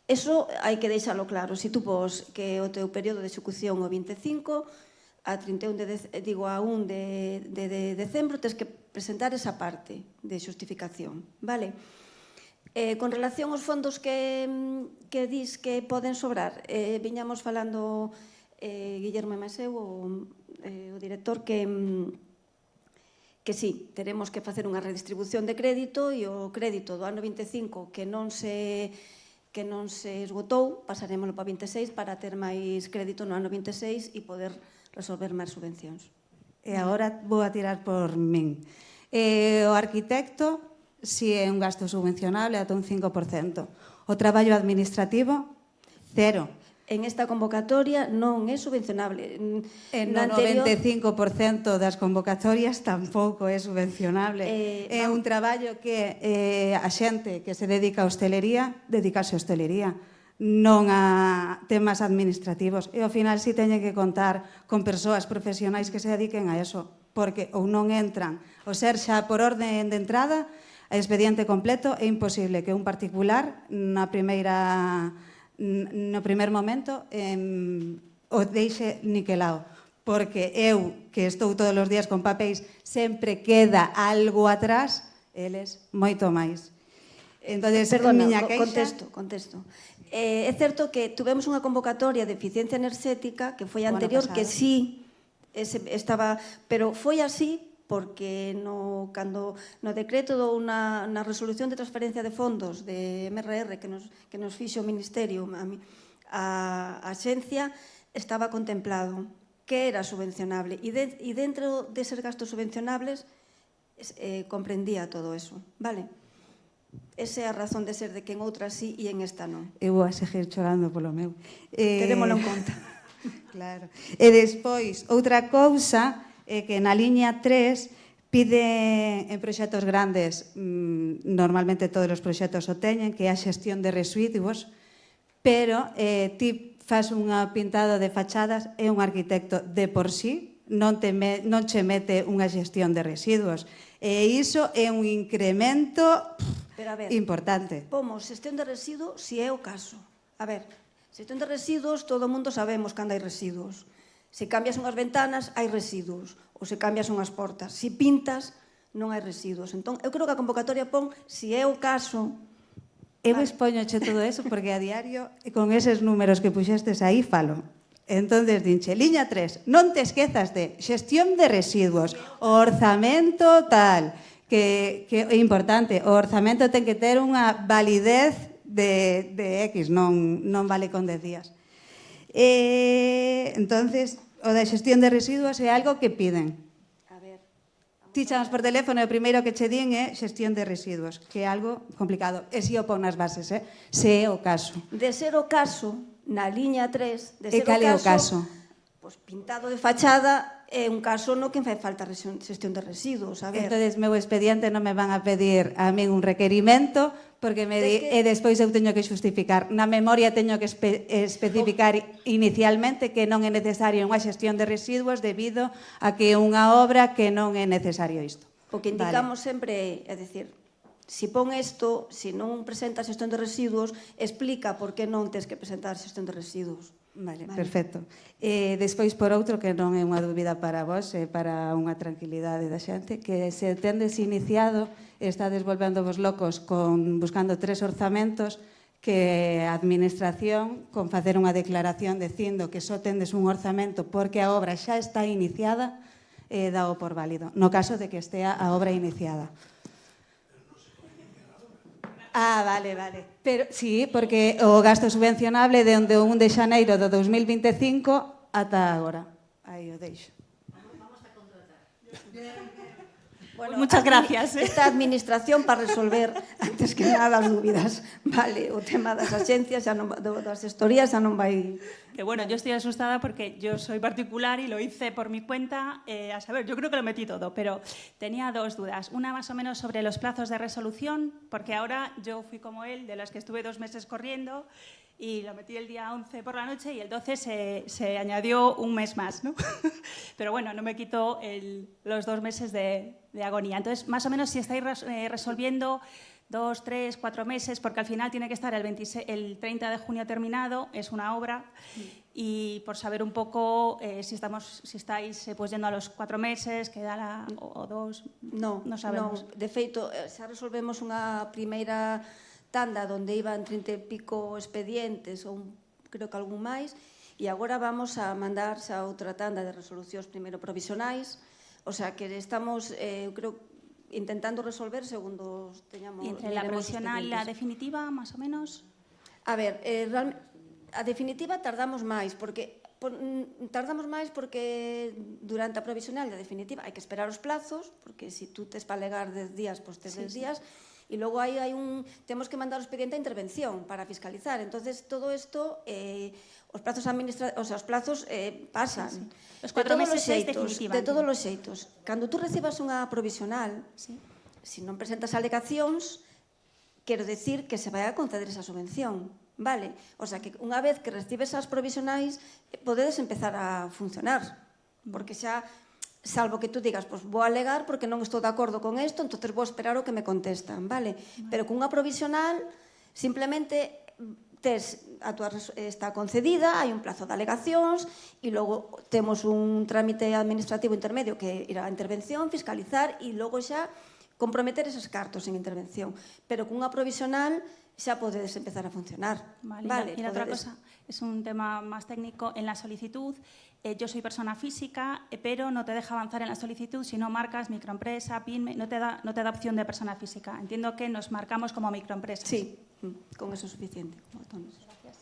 Eso hai que deixalo claro. Se tú pos que o teu período de execución o 25, a 1 de decembro tens que presentar esa parte de xustificación, vale? Con relación aos fondos que dis que poden sobrar, viñamos falando Guillermo e Maseu, o director, que sí, teremos que facer unha redistribución de crédito e o crédito do ano 25 que non se esgotou, pasarémoslo para 26 para ter máis crédito no ano 26 e poder resolver máis subvencións. E agora vou a tirar por min. O arquitecto, si é un gasto subvencionable, ata un 5%. O traballo administrativo, cero. En esta convocatoria non é subvencionable. No 95% das convocatorias tampouco é subvencionable. É un traballo que a xente que se dedica a hostelería, dedicase a hostelería, non a temas administrativos. E ao final si teñen que contar con persoas profesionais que se dediquen a eso, porque ou non entran, ou ser xa por orden de entrada, a expediente completo, é imposible que un particular no primer momento o deixe niquelado, porque eu, que estou todos os días con papéis, sempre queda algo atrás, eles moito máis. Perdona, contesto. É certo que tuvemos unha convocatoria de eficiencia enerxética que foi anterior, que sí estaba, pero foi así porque no decreto na resolución de transferencia de fondos de MRR que nos fixo o Ministerio, a Axencia, estaba contemplado que era subvencionable e dentro deses gastos subvencionables comprendía todo eso, vale? Esa é a razón de ser de que en outras sí e en esta non. Eu vou a seguir chorando polo meu. Tenémolo en conta. Claro. E despois, outra cousa é que na liña 3 pide en proxectos grandes, normalmente todos os proxectos o teñen, que é a xestión de residuos, pero ti faz unha pintada de fachadas e un arquitecto de por sí non che mete unha xestión de residuos. E iso é un incremento importante. Pomos xestión de residuos se é o caso. A ver, xestión de residuos, todo o mundo sabemos cando hai residuos. Se cambias unhas ventanas, hai residuos. Ou se cambias unhas portas. Se pintas, non hai residuos. Entón, eu creo que a convocatoria pon, se é o caso... Eu expoñoche todo eso porque a diario, con eses números que puxestes aí, falo. Entonces, dinche, liña 3, non te esquezas de xestión de residuos, o orzamento tal, que é importante. O orzamento ten que ter unha validez de X, non vale con 10 días. Entonces, o da xestión de residuos é algo que piden. Ti chamas por teléfono e o primeiro que che din é xestión de residuos, que é algo complicado. E si o pon nas bases, se é o caso. De ser o caso, na liña 3, de ser o caso, pois pintado de fachada é un caso no que fai falta xestión de residuos. Entonces, meu expediente non me van a pedir a mí un requerimento, porque e despois eu teño que xustificar. Na memoria teño que especificar inicialmente que non é necesario unha xestión de residuos debido a que é unha obra que non é necesario isto. O que indicamos sempre é dicir, se pon isto, se non presenta xestión de residuos, explica por que non tes que presentar xestión de residuos. Vale, perfecto. Despois, por outro, que non é unha dúbida para vos, é para unha tranquilidade da xente, que se tendes iniciado, estades volvendo vos locos buscando 3 orzamentos, que a administración, con facer unha declaración dicindo que só tendes un orzamento porque a obra xa está iniciada, dao por válido, no caso de que estea a obra iniciada. Vale. Pero, sí, porque o gasto subvencionable de onde 1 de xaneiro do 2025 ata agora. Aí o deixo. Bueno, muchas gracias. Esta administración para resolver, antes que nada, as dúbidas. Vale, o tema das axencias, das gestorías, xa non vai... Que bueno, yo estoy asustada porque yo soy particular y lo hice por mi cuenta. A saber, yo creo que lo metí todo, pero tenía 2 dudas. Una más o menos sobre los plazos de resolución, porque ahora yo fui como él, de las que estuve 2 meses corriendo, y lo metí el día 11 por la noche y el 12 se añadió un mes más, ¿no? Pero bueno, no me quitó los 2 meses de agonía. Entonces, más o menos, si estáis resolviendo 2, 3, 4 meses, porque al final tiene que estar el 30 de junio terminado, es una obra, y por saber un poco si estáis pues yendo a los 4 meses, queda o 2, no sabemos. No, de feito, xa resolvemos unha primeira tanda onde iban 30 e pico expedientes, ou creo que algún máis, e agora vamos a mandar xa outra tanda de resolucións primeiro provisionais, o sea que estamos, eu creo, intentando resolver segundo teñamos... ¿Y entre la provisional y la definitiva, más o menos? A ver, a definitiva tardamos máis, porque durante a provisional e a definitiva hai que esperar os plazos, porque se tú tes para alegar 10 días, pois tes 10 días, e logo aí temos que mandar o expediente a intervención para fiscalizar. Entonces, todo isto, os plazos pasan. Os 4 meses é definitiva. De todos os xeitos. Cando tú recibas unha provisional, se non presentas alegacións, quero decir que se vai a conceder esa subvención. Vale? O sea, que unha vez que recibes as provisionais, podedes empezar a funcionar. Porque xa... salvo que tú digas, pois vou alegar porque non estou de acordo con isto, entonces vou esperar o que me contestan, vale? Pero cunha provisional, simplemente está concedida, hai un plazo de alegacións e logo temos un trámite administrativo intermedio que irá a intervención, fiscalizar e logo xa comprometer esos cartos en intervención. Pero cunha provisional xa podedes empezar a funcionar. Vale, y la otra cosa, es un tema más técnico, en la solicitud, yo soy persona física, pero no te deja avanzar en la solicitud si no marcas microempresa, PYME, no te da opción de persona física. Entiendo que nos marcamos como microempresas. Sí, con eso es suficiente. Gracias.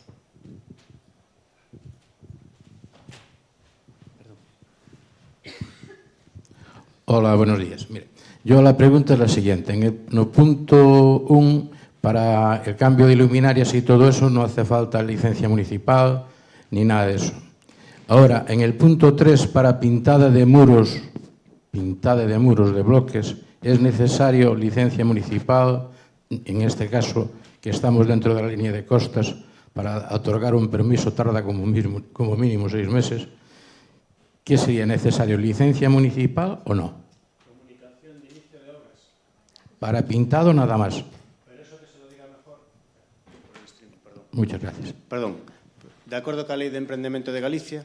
Hola, buenos días. Mire, yo la pregunta es la siguiente. En el punto 1, para el cambio de luminarias y todo eso, no hace falta licencia municipal ni nada de eso. Ahora, en el punto 3, para pintada de muros de bloques, es necesario licencia municipal, en este caso, que estamos dentro de la línea de costas, para otorgar un permiso tarda como mínimo 6 meses. ¿Qué sería necesario, licencia municipal o no? Comunicación de inicio de obras. Para pintado nada más. Pero eso que se lo diga mejor. Muchas gracias. Perdón. De acordo ca Lei de Emprendemento de Galicia,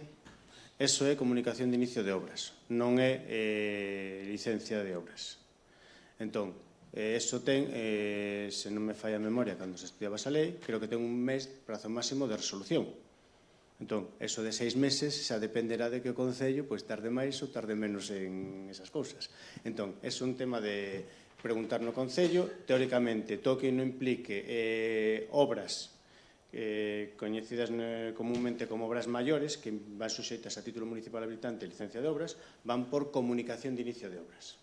eso é comunicación de inicio de obras, non é licencia de obras. Entón, eso ten, se non me falla a memoria, cando se estudiaba esa lei, creo que ten un mes prazo máximo de resolución. Entón, eso de 6 meses xa dependerá de que o Concello tarde máis ou tarde menos en esas cousas. Entón, é un tema de preguntar no Concello, teóricamente, todo que non implique obras coñecidas comúnmente como obras maiores, que van suxeitas a título municipal habilitante e licencia de obras, van por comunicación de inicio de obras,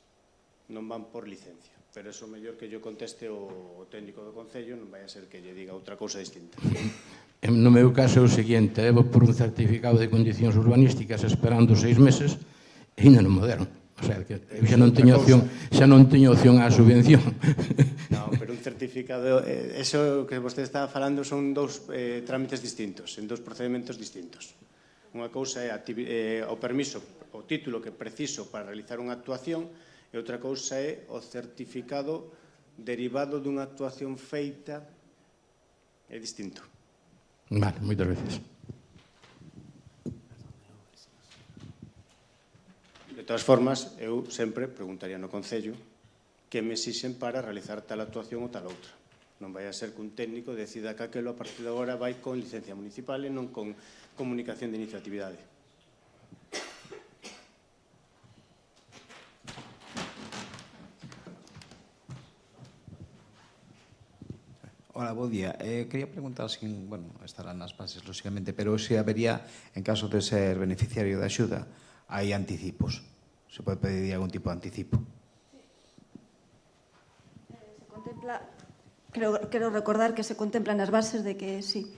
non van por licencia. Pero eso mellor que yo conteste o técnico do Concello, non vai a ser que lle diga outra cousa distinta. No meu caso é o seguinte, levo por un certificado de condicións urbanísticas esperando 6 meses e ainda non me deron. O sea, que xa non teño opción á subvención. Non, pero un certificado, eso que vostede está falando son 2 trámites distintos, en 2 procedementos distintos. Unha cousa é o permiso, o título que preciso para realizar unha actuación, e outra cousa é o certificado derivado dunha actuación feita, é distinto. Vale, moitas veces. todas formas, eu sempre preguntaría no Concello que me exixen para realizar tal actuación ou tal outra. Non vai a ser que un técnico decida que aquelo a partir de agora vai con licencia municipal e non con comunicación de iniciatividade. Hola, bo día. Quería preguntar, bueno, estarán nas bases, lógicamente, pero se habería, en caso de ser beneficiario da axuda, hai anticipos. Se pode pedir algún tipo de anticipo. Se contempla, creo recordar que se contempla nas bases de que sí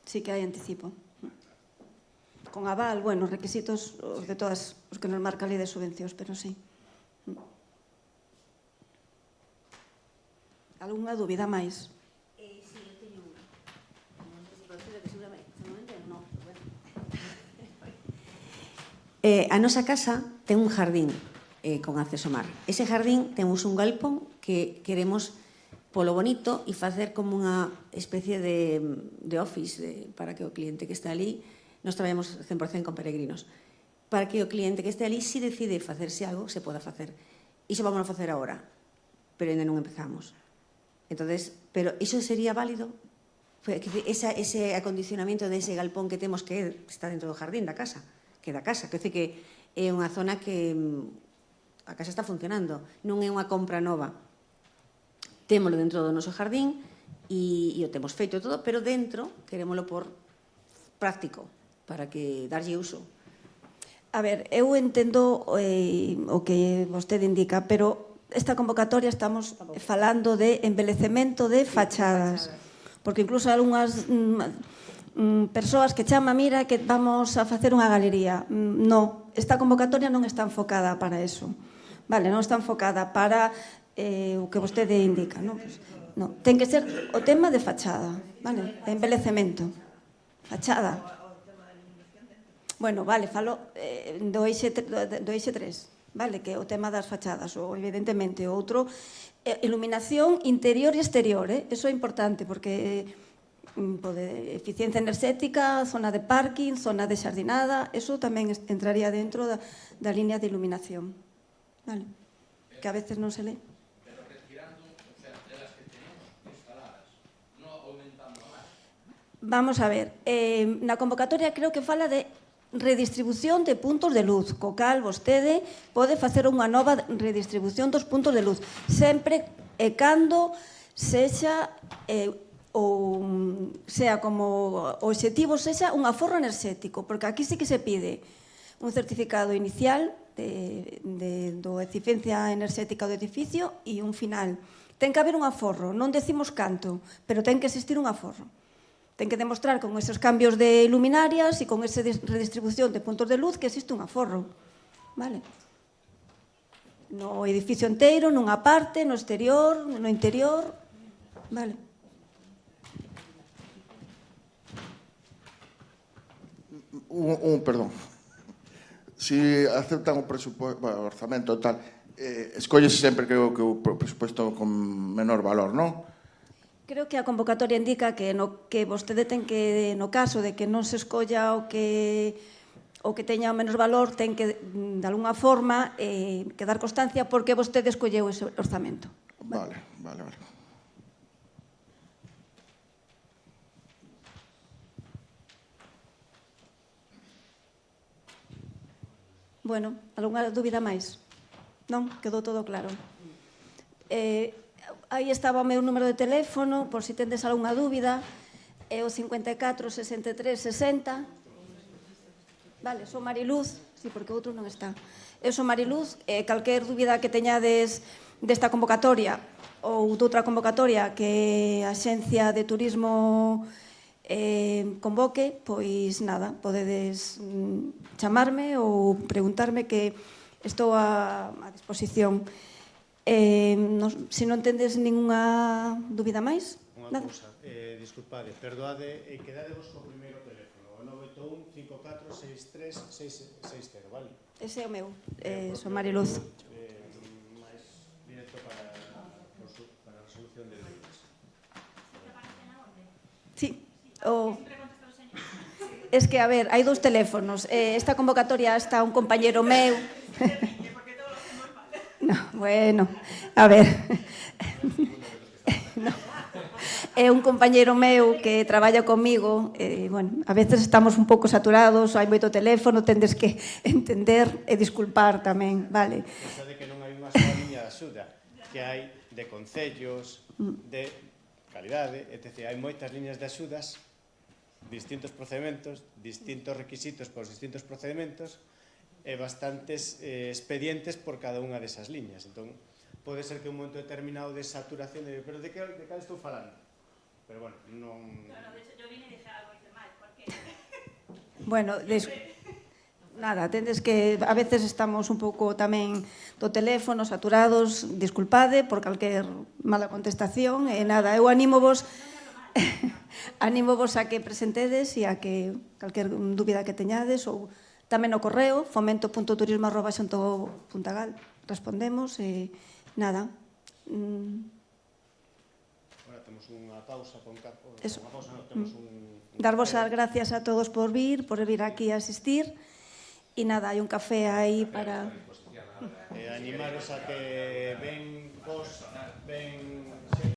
que hai anticipo. Con aval, bueno, requisitos os de todas os que nos marca a lei de subvencións, pero sí. Algunha dúbida máis? A nosa casa ten un jardín con acceso ao mar. Ese jardín temos un galpón que queremos polo bonito e facer como unha especie de office para que o cliente que está ali, nos traballamos 100% con peregrinos, para que o cliente que este ali, se decide facerse algo, se poda facer. Iso vamos a facer agora, pero ainda non empezamos. Entonces, pero iso sería válido? Ese acondicionamento dese galpón que temos que está dentro do jardín da casa, que da casa, que é unha zona que a casa está funcionando, non é unha compra nova. Témolo dentro do noso jardín e o temos feito todo, pero dentro querémolo por práctico, para que darlle uso. A ver, eu entendo o que vostede indica, pero esta convocatoria estamos falando de embelecemento de fachadas, porque incluso hai algunhas persoas que chama, mira, que vamos a facer unha galería. Non, esta convocatoria non está enfocada para eso. Vale, non está enfocada para o que vostede indica, non? Non, ten que ser o tema de fachada, vale? De embelecemento. Fachada. Bueno, vale, falo do eixe 3, vale, que é o tema das fachadas, ou evidentemente outro, iluminación interior e exterior, eso é importante, porque eficiencia enerxética, zona de parking, zona de xardinada, eso tamén entraría dentro da línea de iluminación, vale, que a veces non se lee. Pero retirando, o sea, de las que tenemos instaladas, non aumentando máis. Vamos a ver, na convocatoria creo que fala de redistribución de puntos de luz, co cal vostede pode facer unha nova redistribución dos puntos de luz, sempre e cando sexa ou sea como o obxectivo sexa un aforro enerxético, porque aquí sí que se pide un certificado inicial do eficiencia enerxética do edificio e un final. Ten que haber un aforro, non decimos canto, pero ten que existir un aforro. Ten que demostrar con esos cambios de luminarias e con esa redistribución de puntos de luz que existe un aforro. Vale? No edificio inteiro, nunha parte, no exterior, no interior. Vale. Perdón. Si aceptan o orzamento tal, escollese sempre que o presupuesto con menor valor, non? Creo que a convocatoria indica que vostede ten que, no caso de que non se escolla o que teña o menos valor, ten que, de alguna forma, que dar constancia porque vostede escolleu ese orzamento. Vale. Bueno, algunha dúbida máis? Non? Quedou todo claro. Aí estaba o meu número de teléfono, por si tendes algunha dúbida, é o 54 63 60. Vale, sou Mariluz, sí, porque outro non está. Eu sou Mariluz, calquer dúbida que teñades desta convocatoria ou doutra convocatoria que a Axencia de Turismo convoque, pois nada, podedes chamarme ou preguntarme que estou a disposición. Se non tendes ninguna dúbida máis? Unha cousa, disculpade, perdoade, quedadevos co primeiro teléfono, o 981-5463-660, vale? Ese é o meu, son Mariluz. máis directo para a resolución de dúbidas. Sí. Es que, a ver, hai dous teléfonos. Esta convocatoria está un compañero meu Bueno, a ver. No. É un compañeiro meu que traballa comigo, bueno, a veces estamos un pouco saturados, hai moito teléfono, tendes que entender e disculpar tamén, vale? Pensa de que non hai unha sola liña de axuda, que hai de concellos, de calidade, etc. Hai moitas liñas de axudas, distintos procedementos, distintos requisitos por os distintos procedementos e bastantes expedientes por cada unha desas liñas. Entón, pode ser que un momento determinado de saturación, pero de cal estou falando? Pero bueno, non... Claro, de hecho, yo vine y dije algo hice mal, ¿por qué? Bueno, nada, tendes que a veces estamos un pouco tamén do teléfono saturados, disculpade por calquer mala contestación e nada, eu anímovos a que presentedes e a que calquer dúbida que teñades ou tamén no correo fomento.turismo@xonto.gal respondemos e nada. Temos unha pausa con Darvos as gracias a todos por vir aquí a asistir e nada, hai un café aí para animaros a que ven